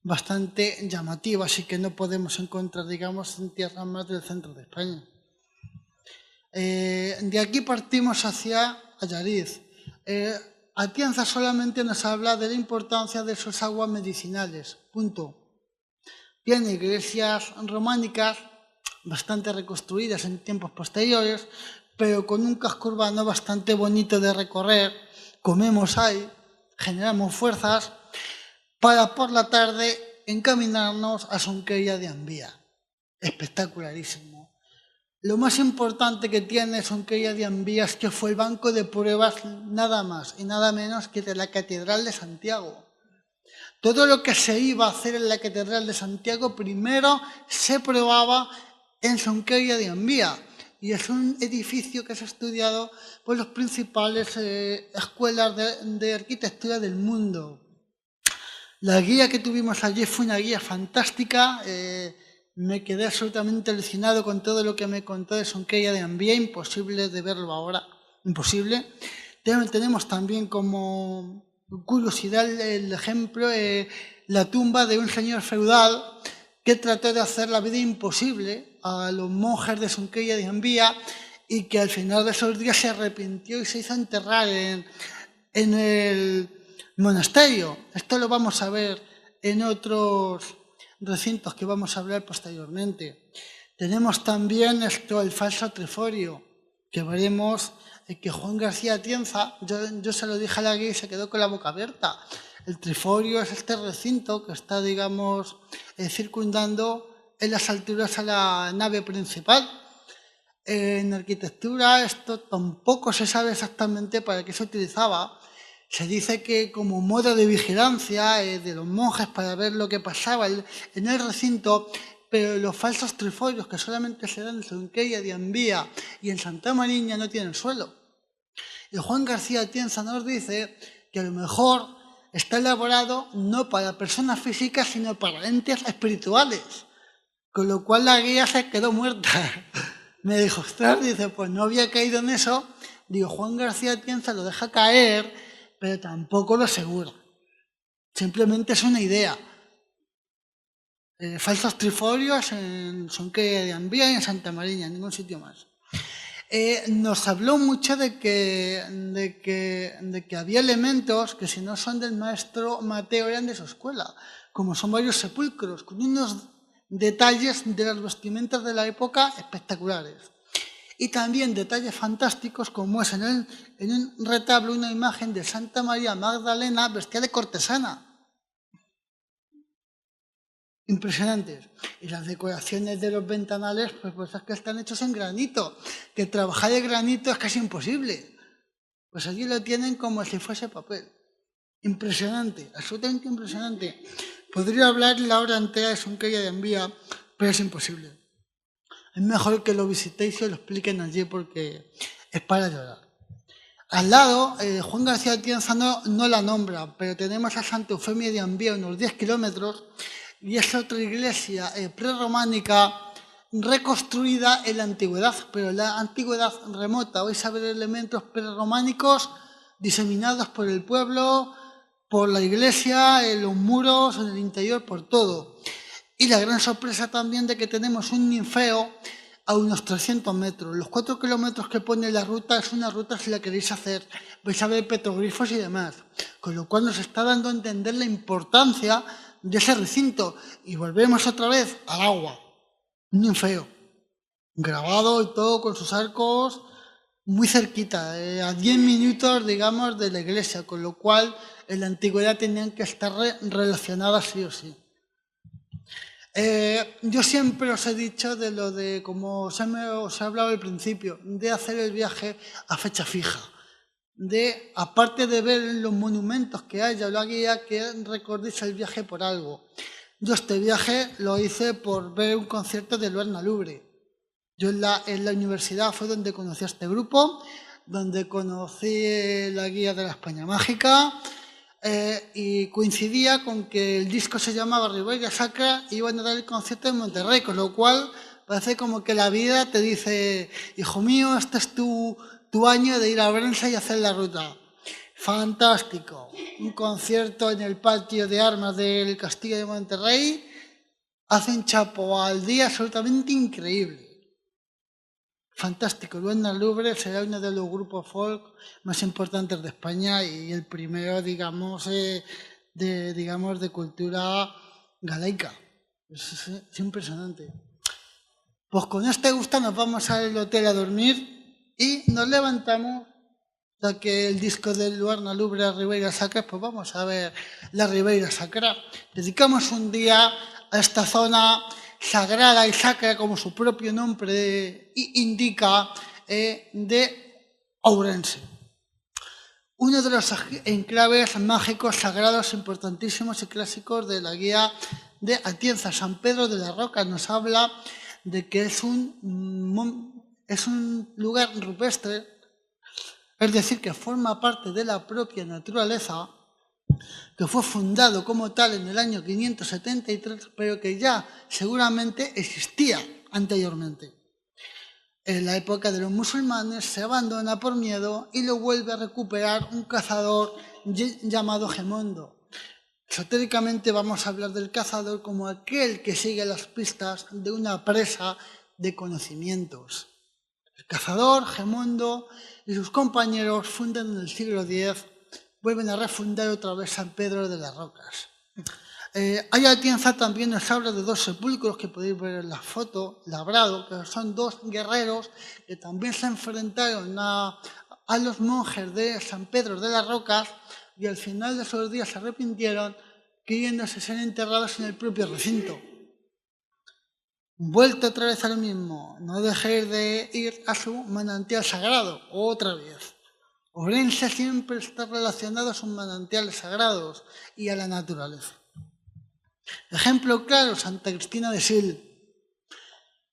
bastante llamativas y que no podemos encontrar, digamos, en tierras más del centro de España. De aquí partimos hacia Allariz. Atienza solamente nos habla de la importancia de sus aguas medicinales, punto. Tiene iglesias románicas bastante reconstruidas en tiempos posteriores, pero con un casco urbano bastante bonito de recorrer. Comemos ahí, generamos fuerzas para por la tarde encaminarnos a Sonqueira de Ambía. Espectacularísimo. Lo más importante que tiene Sonqueira de Ambía es que fue el banco de pruebas nada más y nada menos que de la Catedral de Santiago. Todo lo que se iba a hacer en la Catedral de Santiago primero se probaba en Sonqueira de Ambía, y es un edificio que es estudiado por las principales escuelas de arquitectura del mundo. La guía que tuvimos allí fue una guía fantástica, me quedé absolutamente alucinado con todo lo que me contó de Sonqueira de Ambía, imposible de verlo ahora, imposible. Tenemos también como curiosidad el ejemplo, la tumba de un señor feudal que trató de hacer la vida imposible a los monjes de Sonqueira de Ambía y que al final de esos días se arrepintió y se hizo enterrar en el monasterio. Esto lo vamos a ver en otros recintos que vamos a hablar posteriormente. Tenemos también el falso triforio, que veremos que Juan García Atienza, yo se lo dije a la guía y se quedó con la boca abierta. El triforio es este recinto que está, digamos, circundando en las alturas a la nave principal. En arquitectura esto tampoco se sabe exactamente para qué se utilizaba. Se dice que como modo de vigilancia de los monjes para ver lo que pasaba en el recinto, pero los falsos triforios que solamente se dan en Sonqueira de Ambía y en Santa Mariña no tienen suelo. Y Juan García Atienza nos dice que a lo mejor está elaborado no para personas físicas, sino para entes espirituales, con lo cual la guía se quedó muerta. Me dijo, ostras, dice, pues no había caído en eso. Digo, Juan García Atienza lo deja caer, pero tampoco lo asegura. Simplemente es una idea. Falsos triforios en Sonqueira de Ambía y en Santa Mariña, en ningún sitio más. Nos habló mucho de que había elementos que si no son del maestro Mateo eran de su escuela, como son varios sepulcros, con unos detalles de las vestimentas de la época espectaculares. Y también detalles fantásticos como es en un retablo una imagen de Santa María Magdalena vestida de cortesana. impresionantes. Y las decoraciones de los ventanales, pues es que están hechos en granito, que trabajar el granito es casi imposible. Pues allí lo tienen como si fuese papel. Impresionante, absolutamente impresionante. Podría hablar la hora entera de Sonqueira de Envía, pero es imposible. Es mejor que lo visitéis y os lo expliquen allí porque es para llorar. Al lado, Juan García Atienza no la nombra, pero tenemos a Santa Eufemia de Envía, unos 10 kilómetros, y es otra iglesia prerrománica reconstruida en la antigüedad, pero en la antigüedad remota. Vais a ver elementos prerrománicos diseminados por el pueblo, por la iglesia, en los muros, en el interior, por todo. Y la gran sorpresa también de que tenemos un ninfeo a unos 300 metros. Los 4 kilómetros que pone la ruta es una ruta, si la queréis hacer, vais a ver petroglifos y demás. Con lo cual nos está dando a entender la importancia de ese recinto. Y volvemos otra vez al agua. Un ninfeo. Grabado y todo con sus arcos muy cerquita, a 10 minutos, digamos, de la iglesia. Con lo cual, en la antigüedad tenían que estar relacionadas sí o sí. Yo siempre os he dicho de lo de, como os he hablado al principio, de hacer el viaje a fecha fija. De, aparte de ver los monumentos que haya, la guía, que recordéis el viaje por algo. Yo este viaje lo hice por ver un concierto de Luerna Lubre. Yo en la universidad fue donde conocí a este grupo, donde conocí la guía de la España Mágica, y coincidía con que el disco se llamaba Ribeira Sacra y iban a dar el concierto en Monterrey, con lo cual parece como que la vida te dice, hijo mío, este es tu año de ir a Ourense y hacer la ruta. Fantástico. Un concierto en el patio de armas del Castillo de Monterrey, hace un chapo al día absolutamente increíble. Fantástico. Luerna Lubre será uno de los grupos folk más importantes de España y el primero, digamos, de cultura galaica. Es impresionante. Pues con este gusto nos vamos al hotel a dormir y nos levantamos, ya que el disco de Luerna Lubre a Ribeira Sacra, pues vamos a ver la Ribeira Sacra. Dedicamos un día a esta zona sagrada y sacra, como su propio nombre indica, de Ourense. Uno de los enclaves mágicos, sagrados, importantísimos y clásicos de la guía de Atienza. San Pedro de la Roca nos habla de que es un lugar rupestre, es decir, que forma parte de la propia naturaleza, que fue fundado como tal en el año 573, pero que ya seguramente existía anteriormente. En la época de los musulmanes se abandona por miedo y lo vuelve a recuperar un cazador llamado Gemondo. Esotéricamente vamos a hablar del cazador como aquel que sigue las pistas de una presa de conocimientos. El cazador, Gemondo y sus compañeros fundan en el siglo X, vuelven a refundar otra vez San Pedro de las Rocas. Allá Atienza también nos habla de 2 sepulcros que podéis ver en la foto, labrado, que son 2 guerreros que también se enfrentaron a los monjes de San Pedro de las Rocas y al final de esos días se arrepintieron, queriéndose ser enterrados en el propio recinto. Vuelto otra vez a lo mismo, no dejéis de ir a su manantial sagrado, otra vez. Ourense siempre está relacionado a sus manantiales sagrados y a la naturaleza. Ejemplo claro, Santa Cristina de Sil.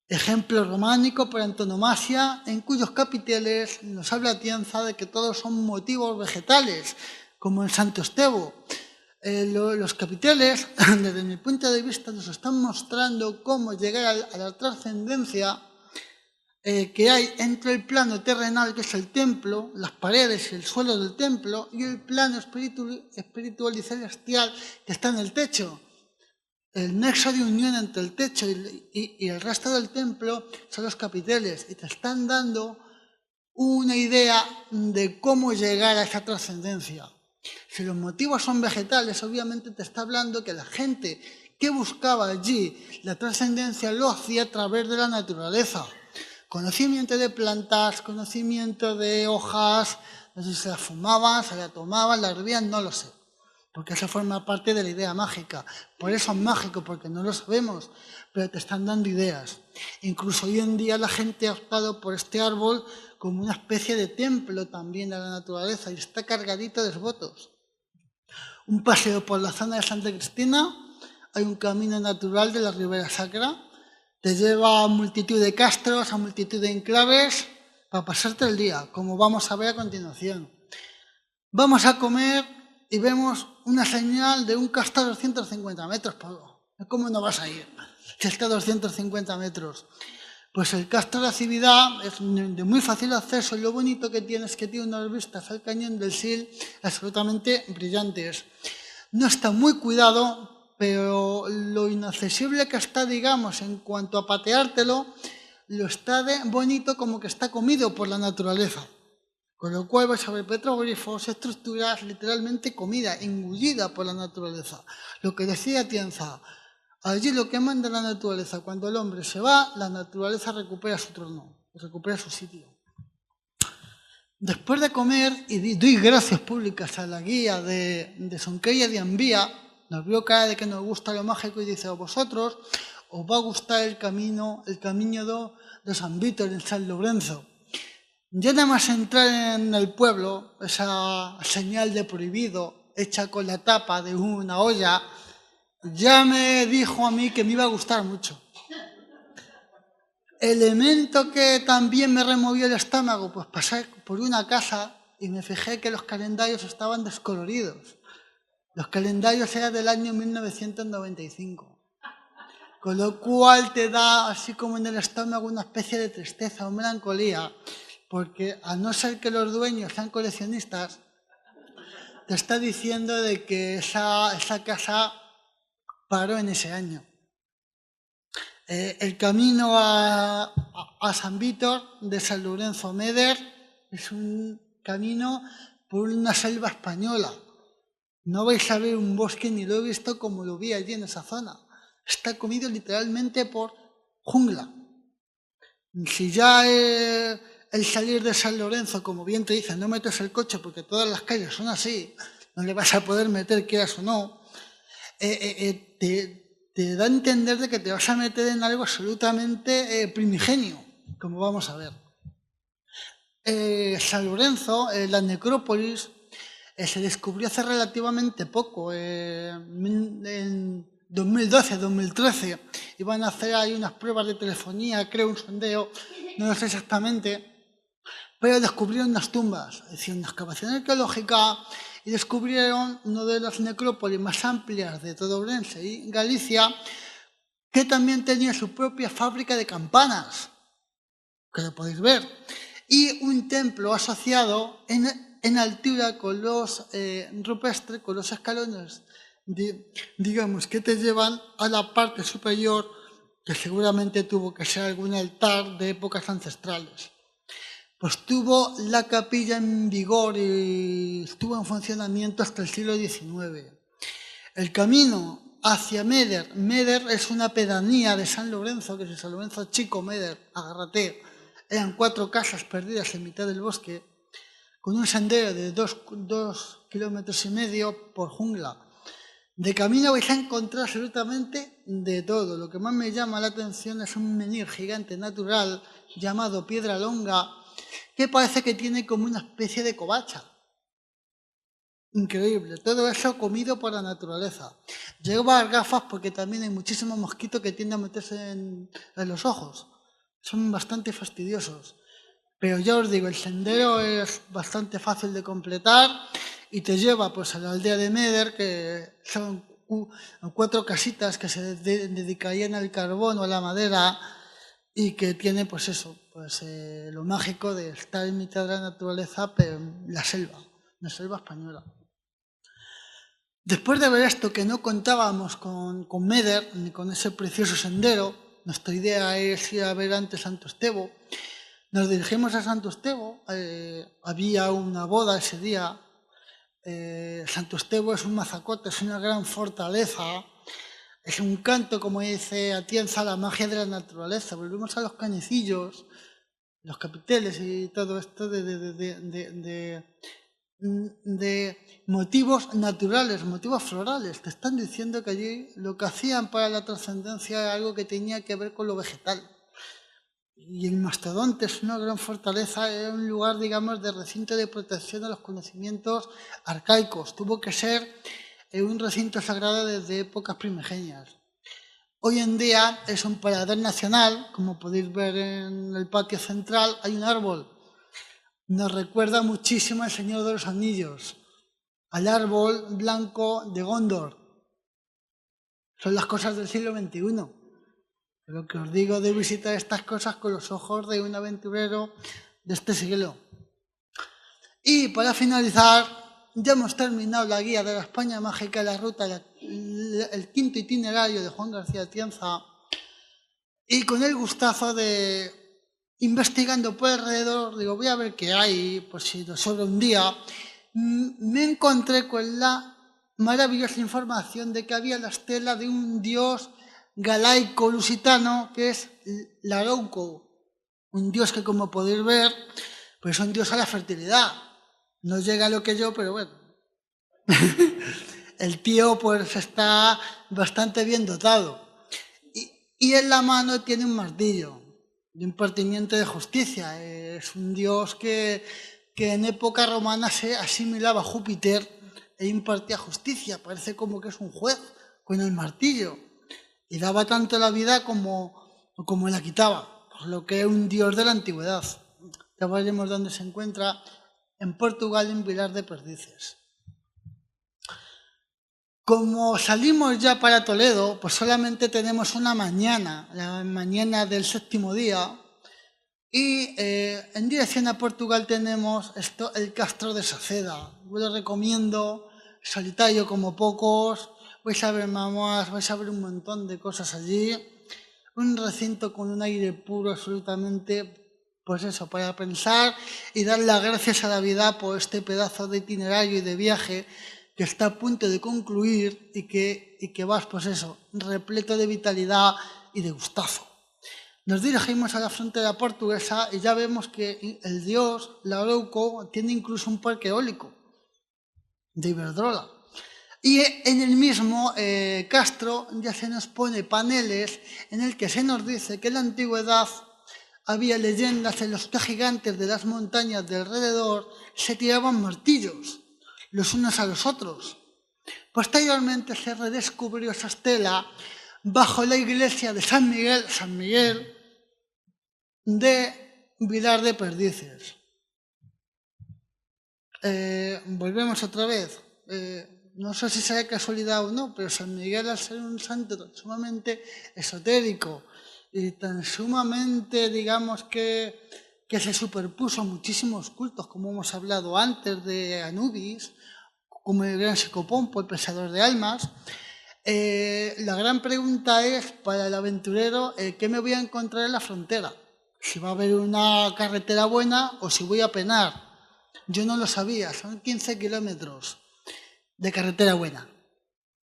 Ejemplo románico por antonomasia, en cuyos capiteles nos habla Atienza de que todos son motivos vegetales, como en Santo Estevo. Los capiteles, desde mi punto de vista, nos están mostrando cómo llegar a la trascendencia que hay entre el plano terrenal, que es el templo, las paredes y el suelo del templo, y el plano espiritual y celestial que está en el techo. El nexo de unión entre el techo y el resto del templo son los capiteles, y te están dando una idea de cómo llegar a esa trascendencia. Si los motivos son vegetales, obviamente te está hablando que la gente que buscaba allí la trascendencia lo hacía a través de la naturaleza. Conocimiento de plantas, conocimiento de hojas, no sé si se las fumaban, se las tomaban, las hervían, no lo sé. porque eso forma parte de la idea mágica. Por eso es mágico, porque no lo sabemos, pero te están dando ideas. Incluso hoy en día la gente ha optado por este árbol como una especie de templo también de la naturaleza y está cargadito de votos. Un paseo por la zona de Santa Cristina, hay un camino natural de la Ribera Sacra, te lleva a multitud de castros, a multitud de enclaves, para pasarte el día, como vamos a ver a continuación. Vamos a comer y vemos una señal de un castro a 250 metros, Pablo. ¿Cómo no vas a ir si está a 250 metros? Pues el castro de la Cividad es de muy fácil acceso y lo bonito que tiene es que tiene unas vistas al cañón del Sil absolutamente brillantes. No está muy cuidado, pero lo inaccesible que está, digamos, en cuanto a pateártelo, lo está de bonito como que está comido por la naturaleza. Con lo cual vais a ver petroglifos, estructuras literalmente comida, engullida por la naturaleza. Lo que decía Atienza, allí lo que manda la naturaleza, cuando el hombre se va, la naturaleza recupera su trono, recupera su sitio. Después de comer, y doy gracias públicas a la guía de Sonqueia de Ambía, nos vio cara de que nos gusta lo mágico y dice, a vosotros os va a gustar el camino de San Víctor en San Lorenzo. Ya nada más entrar en el pueblo, esa señal de prohibido hecha con la tapa de una olla, ya me dijo a mí que me iba a gustar mucho. Elemento que también me removió el estómago, pues pasé por una casa y me fijé que los calendarios estaban descoloridos. Los calendarios eran del año 1995. Con lo cual te da así como en el estómago una especie de tristeza o melancolía, porque a no ser que los dueños sean coleccionistas, te está diciendo de que esa casa paró en ese año. El camino a San Víctor de San Lorenzo Meder es un camino por una selva española. No vais a ver un bosque ni lo he visto como lo vi allí en esa zona. Está comido literalmente por jungla. Si ya el salir de San Lorenzo, como bien te dicen, no metes el coche porque todas las calles son así, no le vas a poder meter quieras o no, te da a entender de que te vas a meter en algo absolutamente primigenio, como vamos a ver. San Lorenzo, la necrópolis, se descubrió hace relativamente poco, en 2012, 2013, iban a hacer ahí unas pruebas de telefonía, creo un sondeo, no lo sé exactamente, pero descubrieron unas tumbas, es decir, una excavación arqueológica, y descubrieron una de las necrópolis más amplias de todo Ourense y Galicia, que también tenía su propia fábrica de campanas, que lo podéis ver, y un templo asociado en altura con los rupestres, con los escalones, digamos, que te llevan a la parte superior, que seguramente tuvo que ser algún altar de épocas ancestrales. Pues tuvo la capilla en vigor y estuvo en funcionamiento hasta el siglo XIX. El camino hacia Meder es una pedanía de San Lorenzo, que es San Lorenzo Chico, Meder, agárrate, eran 4 casas perdidas en mitad del bosque, con un sendero de 2,5 kilómetros por jungla. De camino vais a encontrar absolutamente de todo. Lo que más me llama la atención es un menhir gigante natural llamado Piedra Longa, que parece que tiene como una especie de covacha. Increíble, todo eso comido por la naturaleza. Lleva gafas porque también hay muchísimos mosquitos que tienden a meterse en los ojos. Son bastante fastidiosos. Pero ya os digo, el sendero es bastante fácil de completar y te lleva pues a la aldea de Meder, que son 4 casitas que se dedicarían al carbón o a la madera y que tiene pues eso, pues lo mágico de estar en mitad de la naturaleza, pero en la selva española. Después de ver esto, que no contábamos con Meder ni con ese precioso sendero, nuestra idea es ir a ver antes Santo Estevo. Nos dirigimos a Santo Estevo, había una boda ese día. Santo Estevo es un mazacote, es una gran fortaleza, es un canto, como dice Atienza, la magia de la naturaleza. Volvemos a los canecillos, los capiteles y todo esto de de motivos naturales, motivos florales. Te están diciendo que allí lo que hacían para la trascendencia era algo que tenía que ver con lo vegetal. Y el mastodonte es una gran fortaleza, era un lugar, digamos, de recinto de protección de los conocimientos arcaicos. Tuvo que ser un recinto sagrado desde épocas primigenias. Hoy en día es un parador nacional, como podéis ver en el patio central, hay un árbol. Nos recuerda muchísimo al Señor de los Anillos, al árbol blanco de Gondor. Son las cosas del siglo XXI. Lo que os digo de visitar estas cosas con los ojos de un aventurero de este siglo. Y para finalizar, ya hemos terminado la guía de la España mágica, la ruta, el quinto itinerario de Juan García Atienza, y con el gustazo de, investigando por alrededor, digo, voy a ver qué hay, pues si nos sobra un día, me encontré con la maravillosa información de que había la estela de un dios galaico lusitano, que es Larouco, un dios que, como podéis ver, pues es un dios a la fertilidad. No llega a lo que yo, pero bueno. El tío pues está bastante bien dotado. Y en la mano tiene un martillo de impartimiento de justicia. Es un dios que en época romana se asimilaba a Júpiter e impartía justicia. Parece como que es un juez con el martillo. Y daba tanto la vida como la quitaba, por lo que es un dios de la antigüedad. Ya veremos dónde se encuentra, en Portugal, en Vilar de Perdices. Como salimos ya para Toledo, pues solamente tenemos una mañana, la mañana del séptimo día, y en dirección a Portugal tenemos el Castro de Saceda. Yo lo recomiendo, solitario como pocos, vais a ver mamás, vais a ver un montón de cosas allí. Un recinto con un aire puro absolutamente, pues eso, para pensar y dar las gracias a la vida por este pedazo de itinerario y de viaje que está a punto de concluir y que vas, pues eso, repleto de vitalidad y de gustazo. Nos dirigimos a la frontera portuguesa y ya vemos que el dios Larouco tiene incluso un parque eólico de Iberdrola. Y en el mismo Castro ya se nos pone paneles en el que se nos dice que en la antigüedad había leyendas en los que gigantes de las montañas de alrededor se tiraban martillos los unos a los otros. Posteriormente se redescubrió esa estela bajo la iglesia de San Miguel de Vilar de Perdices. Volvemos otra vez. No sé si será casualidad o no, pero San Miguel, al ser un santo tan sumamente esotérico y tan sumamente, digamos, que se superpuso a muchísimos cultos, como hemos hablado antes de Anubis, como el gran Psicopompo, el pensador de almas. La gran pregunta es, para el aventurero, ¿qué me voy a encontrar en la frontera? Si va a haber una carretera buena o si voy a penar. Yo no lo sabía, son 15 kilómetros de carretera buena.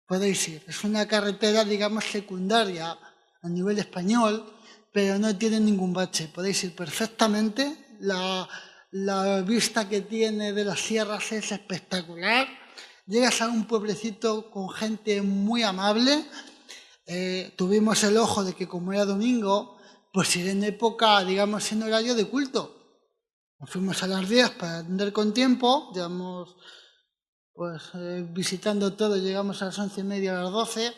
Podéis ir. Es una carretera, digamos, secundaria a nivel español, pero no tiene ningún bache. Podéis ir perfectamente. La vista que tiene de las sierras es espectacular. Llegas a un pueblecito con gente muy amable. Tuvimos el ojo de que, como era domingo, pues ir en época, digamos, en horario de culto. Nos fuimos a las 10 para atender con tiempo, llevamos pues visitando todo, llegamos a las 11:30, a las 12,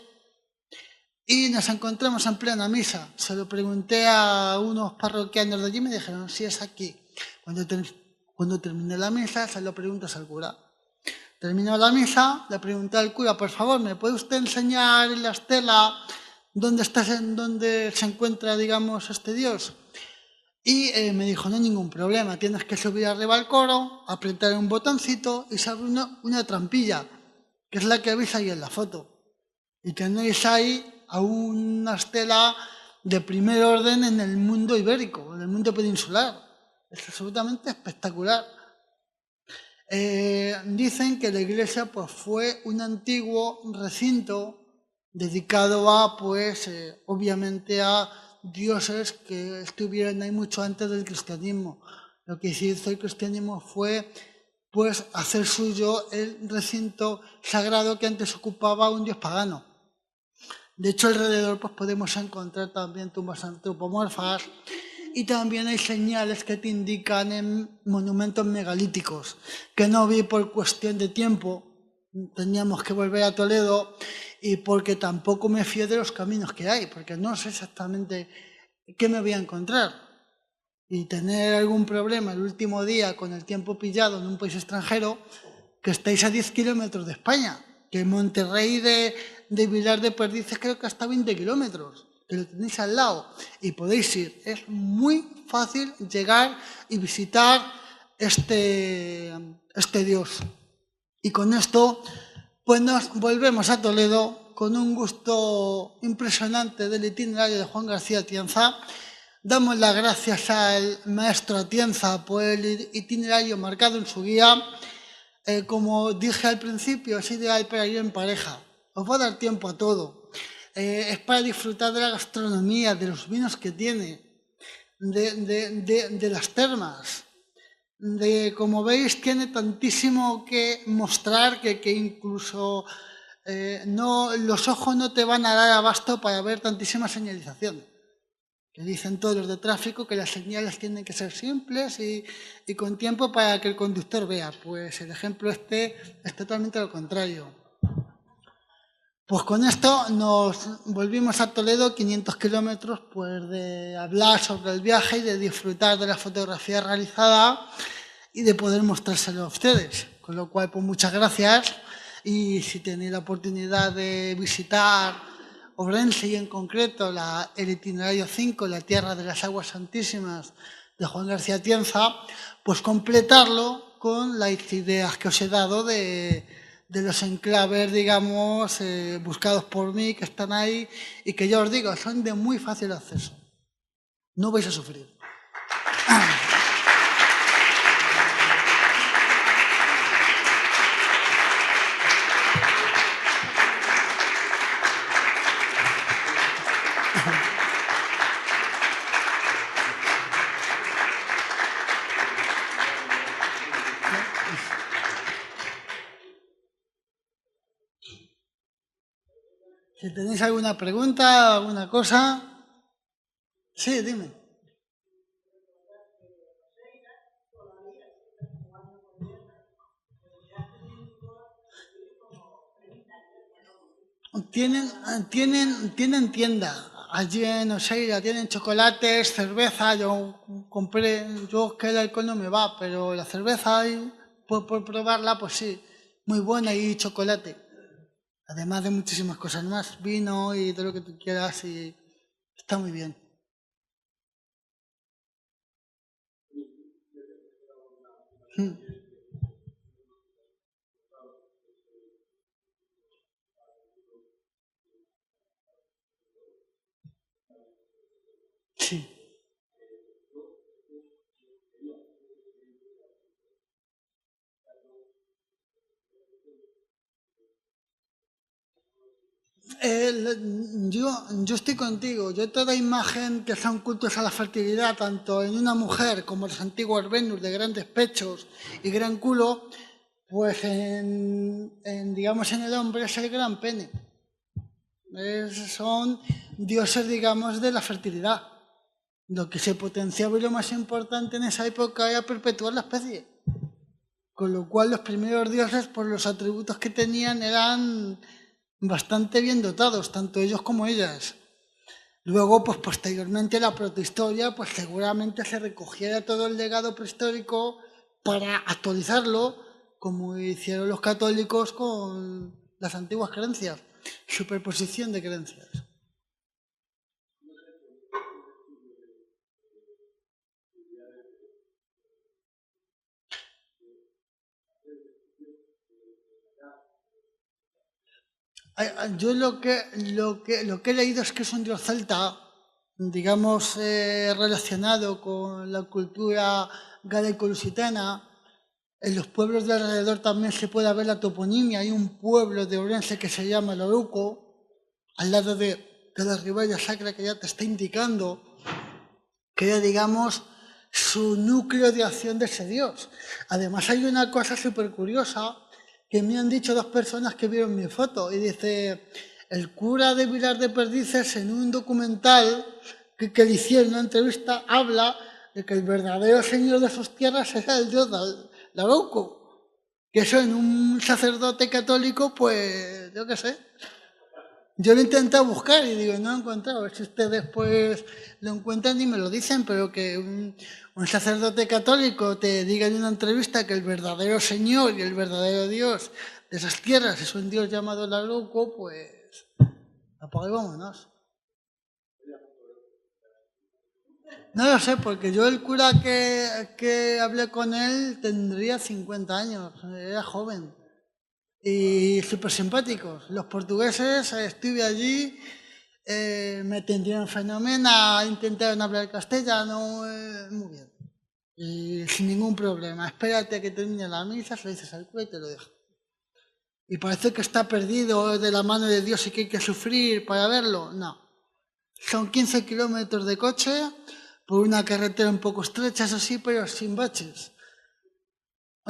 y nos encontramos en plena misa. Se lo pregunté a unos parroquianos de allí y me dijeron, sí, es aquí. Cuando terminé la misa, se lo preguntas al cura. Terminó la misa, le pregunté al cura, por favor, ¿me puede usted enseñar en la estela dónde se encuentra, digamos, este Dios? Y me dijo, no hay ningún problema, tienes que subir arriba al coro, apretar un botoncito y se abre una trampilla, que es la que veis ahí en la foto. Y tenéis ahí a una estela de primer orden en el mundo ibérico, en el mundo peninsular. Es absolutamente espectacular. Dicen que la iglesia pues, fue un antiguo recinto dedicado a, pues, obviamente a dioses que estuvieron ahí mucho antes del cristianismo. Lo que se hizo el cristianismo fue pues hacer suyo el recinto sagrado que antes ocupaba un dios pagano. De hecho, alrededor pues, podemos encontrar también tumbas antropomorfas y también hay señales que te indican en monumentos megalíticos, que no vi por cuestión de tiempo. Teníamos que volver a Toledo y porque tampoco me fío de los caminos que hay, porque no sé exactamente qué me voy a encontrar. Y tener algún problema el último día con el tiempo pillado en un país extranjero, que estáis a 10 kilómetros de España, que en Monterrey de Vilar de Perdices creo que hasta 20 kilómetros, que lo tenéis al lado y podéis ir. Es muy fácil llegar y visitar este dios. Y con esto, pues nos volvemos a Toledo con un gusto impresionante del itinerario de Juan García Atienza. Damos las gracias al maestro Atienza por el itinerario marcado en su guía. Como dije al principio, es ideal para ir en pareja. Os va a dar tiempo a todo. Es para disfrutar de la gastronomía, de los vinos que tiene, de las termas. Como veis, tiene tantísimo que mostrar que incluso los ojos no te van a dar abasto para ver tantísima señalización. Que dicen todos los de tráfico que las señales tienen que ser simples y con tiempo para que el conductor vea. Pues el ejemplo es totalmente lo contrario. Pues con esto nos volvimos a Toledo, 500 kilómetros, pues de hablar sobre el viaje y de disfrutar de la fotografía realizada y de poder mostrárselo a ustedes. Con lo cual, pues muchas gracias y si tenéis la oportunidad de visitar Ourense y en concreto el itinerario 5, la Tierra de las Aguas Santísimas de Juan García Atienza, pues completarlo con las ideas que os he dado de los enclaves, digamos, buscados por mí, que están ahí y que ya os digo, son de muy fácil acceso. No vais a sufrir. Si tenéis alguna pregunta, alguna cosa. Sí, dime. Tienen tienda. Allí en Oseira tienen chocolates, cerveza. Yo que el alcohol no me va, pero la cerveza, por probarla, pues sí, muy buena y chocolate. Además de muchísimas cosas más, vino y todo lo que tú quieras y está muy bien. Sí. Yo estoy contigo. Yo toda imagen que son cultos a la fertilidad, tanto en una mujer como los antiguos Venus de grandes pechos y gran culo, pues digamos en el hombre es el gran pene. Son dioses, digamos, de la fertilidad. Lo que se potenciaba y lo más importante en esa época era perpetuar la especie. Con lo cual los primeros dioses, por los atributos que tenían, eran bastante bien dotados, tanto ellos como ellas. Luego, pues posteriormente la protohistoria, pues seguramente se recogiera todo el legado prehistórico para actualizarlo, como hicieron los católicos con las antiguas creencias, superposición de creencias. Yo lo que he leído es que es un dios celta, digamos, relacionado con la cultura galaico-lusitana. En los pueblos de alrededor también se puede ver la toponimia. Hay un pueblo de Ourense que se llama Loruco, al lado de la Ribera Sacra, que ya te está indicando que, digamos, su núcleo de acción de ese Dios. Además hay una cosa súper curiosa que me han dicho dos personas que vieron mi foto y dice, el cura de Vilar de Perdices en un documental que le hicieron una entrevista habla de que el verdadero señor de sus tierras era el Dios Larouco. Que eso en un sacerdote católico, pues yo qué sé. Yo lo he intentado buscar y digo, no lo he encontrado. A ver si ustedes pues lo encuentran y me lo dicen, pero que un sacerdote católico te diga en una entrevista que el verdadero Señor y el verdadero Dios de esas tierras es un Dios llamado Larouco, pues apaga y vámonos. No lo sé, porque yo el cura que hablé con él tendría 50 años, era joven. Y súper simpáticos. Los portugueses, estuve allí, me atendieron fenomenal, intentaron hablar castellano, muy bien. Y sin ningún problema. Espérate a que termine la misa, se lo dices al cura y te lo dejo. Y parece que está perdido de la mano de Dios y que hay que sufrir para verlo. No. Son 15 kilómetros de coche por una carretera un poco estrecha, eso sí, pero sin baches.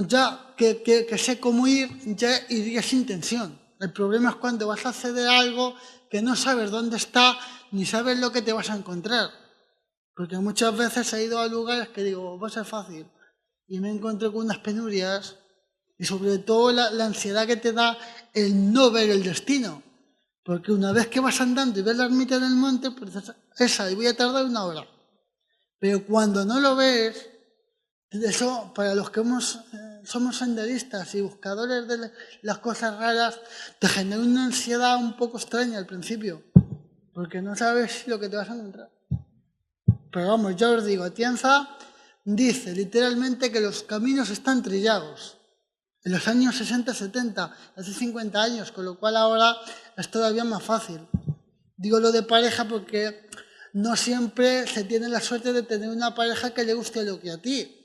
Ya que sé cómo ir, ya iría sin tensión. El problema es cuando vas a acceder a algo que no sabes dónde está ni sabes lo que te vas a encontrar. Porque muchas veces he ido a lugares que digo, va a ser fácil. Y me encuentro con unas penurias y sobre todo la ansiedad que te da el no ver el destino. Porque una vez que vas andando y ves la ermita en el monte, pues esa, y voy a tardar 1 hora. Pero cuando no lo ves, eso para los que somos senderistas y buscadores de las cosas raras, te genera una ansiedad un poco extraña al principio, porque no sabes lo que te vas a encontrar. Pero vamos, ya os digo, Atienza dice literalmente que los caminos están trillados. En los años 60-70, hace 50 años, con lo cual ahora es todavía más fácil. Digo lo de pareja porque no siempre se tiene la suerte de tener una pareja que le guste lo que a ti.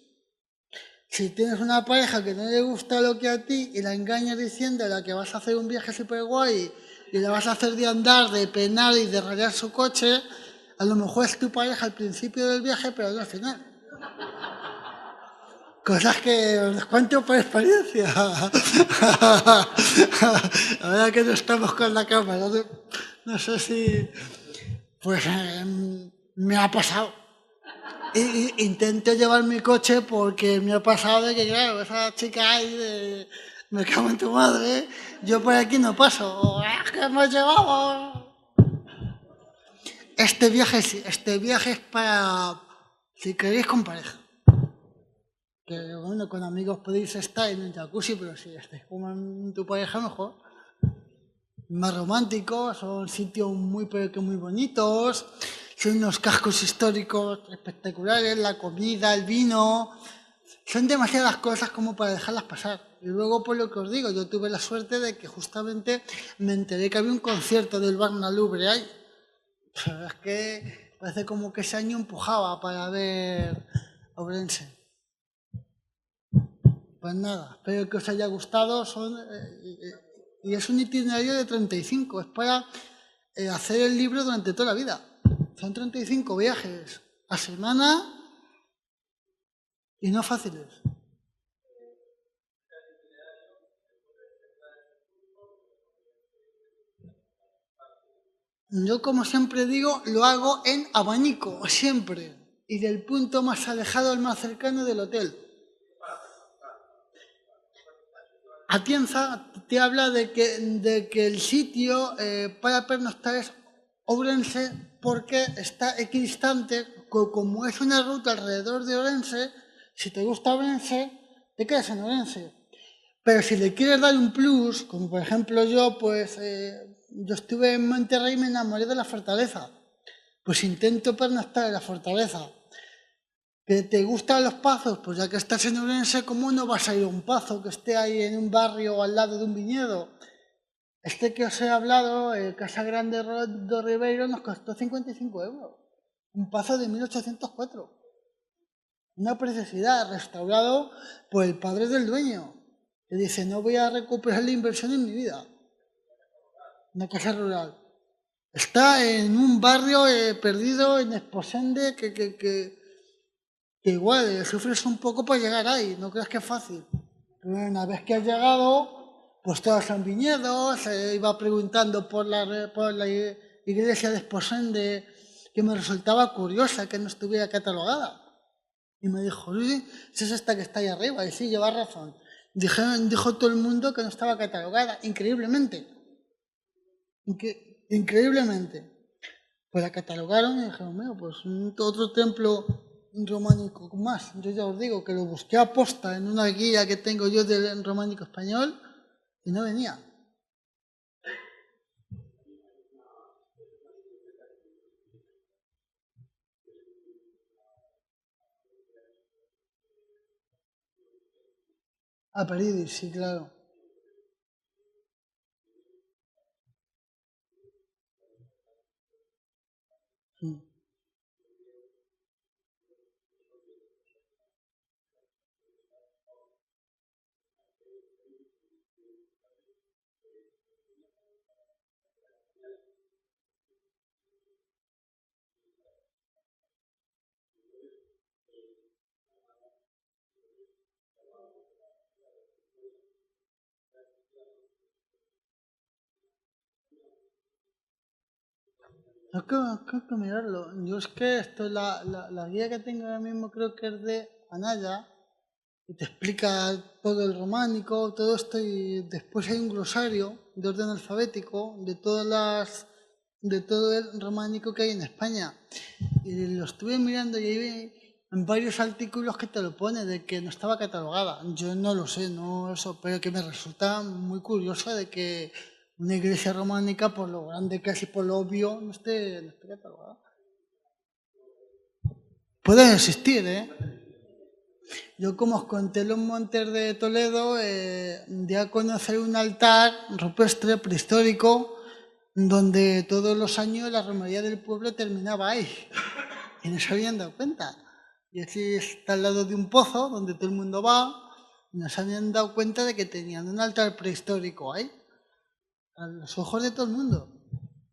Si tienes una pareja que no le gusta lo que a ti y la engañas diciéndole que vas a hacer un viaje súper guay y la vas a hacer de andar, de penar y de rayar su coche, a lo mejor es tu pareja al principio del viaje, pero no al final. Cosas que os cuento por experiencia. Ahora que no estamos con la cámara, no sé si... Pues me ha pasado. Intento llevar mi coche porque me ha pasado de que, claro, esa chica ahí de... Me cago en tu madre, yo por aquí no paso. ¡Es que hemos llevado! Este viaje es para... Si queréis con pareja. Que bueno, con amigos podéis estar en un jacuzzi, pero si estáis con tu pareja mejor. Más románticos, son sitios muy pero que muy bonitos, son unos cascos históricos espectaculares, la comida, el vino, son demasiadas cosas como para dejarlas pasar. Y luego, por lo que os digo, yo tuve la suerte de que justamente me enteré que había un concierto del Wagner Louvre ahí. Pero es que parece como que ese año empujaba para ver a Ourense. Pues nada, espero que os haya gustado. Y es un itinerario de 35, es para hacer el libro durante toda la vida. Son 35 viajes a semana y no fáciles. Yo, como siempre digo, lo hago en abanico, siempre. Y del punto más alejado al más cercano del hotel. Atienza te habla de que el sitio para pernoctar es Ourense porque está equidistante, como es una ruta alrededor de Ourense, si te gusta Ourense, te quedas en Ourense. Pero si le quieres dar un plus, como por ejemplo yo, pues yo estuve en Monterrey y me enamoré de la fortaleza. Pues intento pernoctar en la fortaleza. ¿Que te gustan los pazos? Pues ya que estás en Ourense, ¿cómo no vas a ir a un pazo que esté ahí en un barrio o al lado de un viñedo? Este que os he hablado, Casa Grande do Ribeiro, nos costó 55 euros. Un pazo de 1804. Una preciosidad, restaurado por el padre del dueño, que dice, no voy a recuperar la inversión en mi vida. Una casa rural. Está en un barrio perdido en Esposende que que igual sufres un poco para llegar ahí, no creas que es fácil. Pero una vez que has llegado, pues todos son viñedos, iba preguntando por la iglesia de Esposende, que me resultaba curiosa que no estuviera catalogada. Y me dijo, Luis, si es esta que está ahí arriba. Y sí, lleva razón. Dijo todo el mundo que no estaba catalogada, increíblemente. Increíblemente. Pues la catalogaron y dijeron, mira, pues otro templo románico más. Yo ya os digo que lo busqué a posta en una guía que tengo yo del románico español y no venía. A Paridis, sí, claro. Mm. Hay que mirarlo. Yo es que la guía que tengo ahora mismo creo que es de Anaya y te explica todo el románico, todo esto y después hay un glosario de orden alfabético de todo el románico que hay en España. Y lo estuve mirando y hay en varios artículos que te lo pone de que no estaba catalogada. Yo no lo sé, no eso, pero que me resulta muy curioso de que una iglesia románica, por lo grande que es y por lo obvio, no esté catalogada. Pueden existir, ¿eh? Yo, como os conté en los montes de Toledo, di a conocer un altar rupestre prehistórico donde todos los años la romería del pueblo terminaba ahí. Y no se habían dado cuenta. Y así está al lado de un pozo donde todo el mundo va y no se habían dado cuenta de que tenían un altar prehistórico ahí, a los ojos de todo el mundo.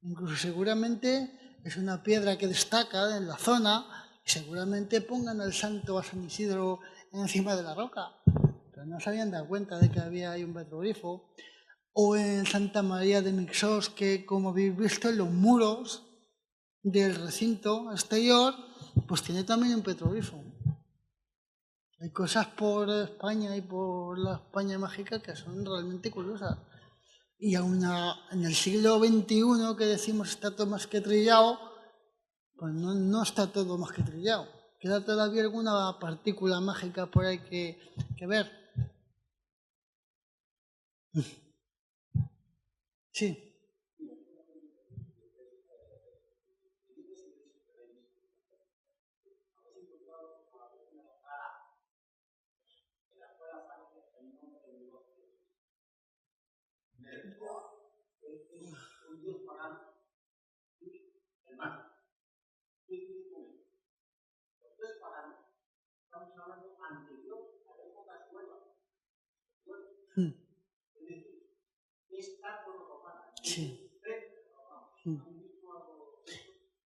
Incluso seguramente es una piedra que destaca en la zona y seguramente pongan al santo a San Isidro encima de la roca. Pero no se habían dado cuenta de que había ahí un petroglifo. O en Santa María de Mixós, que como habéis visto en los muros del recinto exterior, pues tiene también un petroglifo. Hay cosas por España y por la España mágica que son realmente curiosas. Y aún en el siglo XXI, que decimos está todo más que trillado, pues no está todo más que trillado. Queda todavía alguna partícula mágica por ahí que ver. Sí. Sí.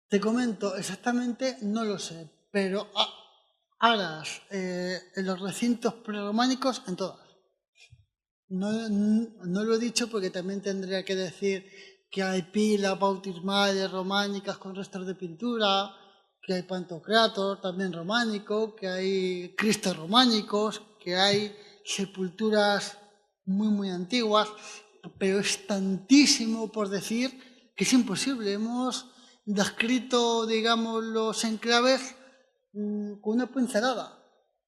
Te comento, exactamente no lo sé, pero aras en los recintos prerrománicos en todas. No lo he dicho porque también tendría que decir que hay pilas bautismales románicas con restos de pintura, que hay pantocrátor también románico, que hay cristos románicos, que hay sepulturas muy antiguas, pero es tantísimo por decir que es imposible. Hemos descrito, digamos, los enclaves con una pincelada.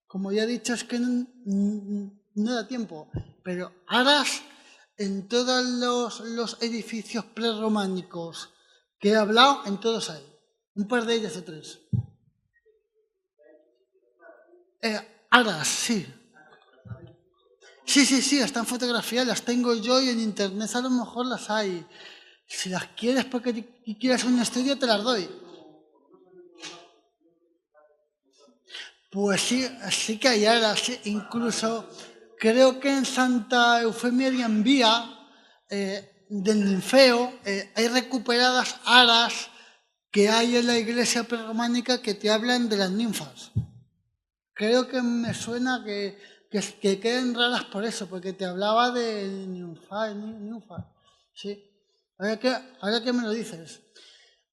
Como ya he dicho, es que no da tiempo, pero aras en todos los edificios prerrománicos que he hablado, en todos hay. Un par de ellas o tres. Aras, sí. Sí, están fotografiadas, las tengo yo y en internet a lo mejor las hay. Si las quieres porque quieres un estudio, te las doy. Pues sí que hay aras, sí. Incluso creo que en Santa Eufemia de Ambía, del Ninfeo, hay recuperadas aras que hay en la iglesia prerrománica que te hablan de las ninfas. creo que me suena que queden raras por eso, porque te hablaba de Newfar, sí. Ahora que me lo dices.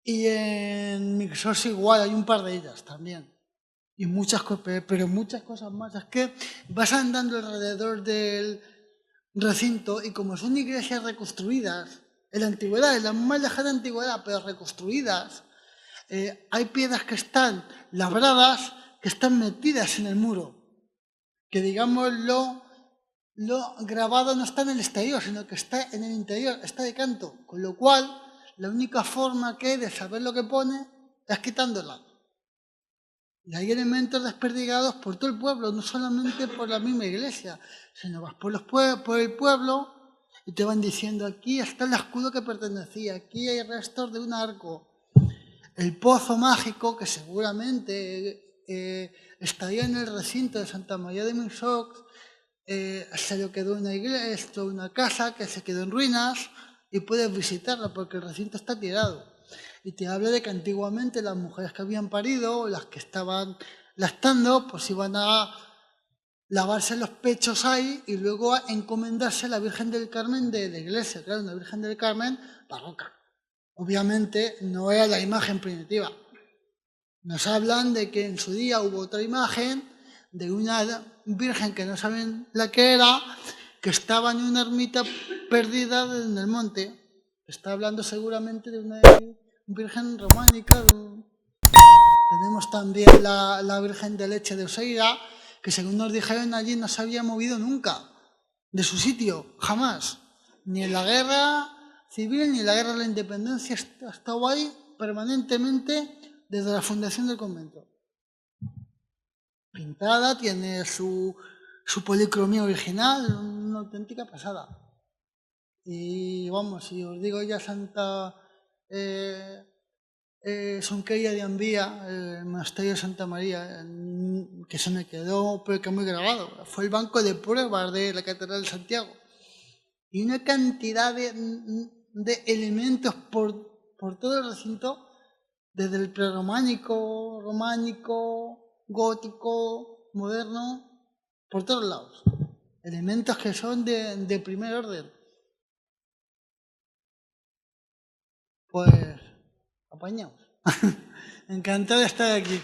Y en Microsoft igual, hay un par de ellas también. Y muchas cosas, pero muchas cosas más. Es que vas andando alrededor del recinto y como son iglesias reconstruidas, en la antigüedad, en la más lejana antigüedad, pero reconstruidas, hay piedras que están labradas, que están metidas en el muro. Que digamos lo grabado no está en el exterior, sino que está en el interior, está de canto. Con lo cual, la única forma que hay de saber lo que pone es quitándola. Y hay elementos desperdigados por todo el pueblo, no solamente por la misma iglesia, sino vas por el pueblo y te van diciendo, aquí está el escudo que pertenecía, aquí hay restos de un arco. El pozo mágico, que seguramente estaría en el recinto de Santa María de Minsox, se le quedó una iglesia, una casa que se quedó en ruinas y puedes visitarla porque el recinto está tirado. Y te habla de que antiguamente las mujeres que habían parido o las que estaban lactando, pues iban a lavarse los pechos ahí y luego a encomendarse a la Virgen del Carmen de la iglesia. Claro, una Virgen del Carmen barroca. Obviamente no era la imagen primitiva. Nos hablan de que en su día hubo otra imagen de una virgen que no saben la que era, que estaba en una ermita perdida en el monte. Está hablando seguramente de una virgen románica. Tenemos también la Virgen de Leche de Oseira, que según nos dijeron allí no se había movido nunca de su sitio, jamás. Ni en la guerra civil ni en la guerra de la independencia ha estado ahí permanentemente desde la fundación del convento. Pintada, tiene su policromía original, una auténtica pasada. Y vamos, si os digo ya Santa Sonqueia de Ambía, el monasterio de Santa María, que se me quedó porque muy grabado. Fue el banco de pruebas de la Catedral de Santiago. Y una cantidad de elementos por todo el recinto, desde el prerrománico, románico, gótico, moderno, por todos lados. Elementos que son de primer orden. Pues apañamos. Encantado de estar aquí.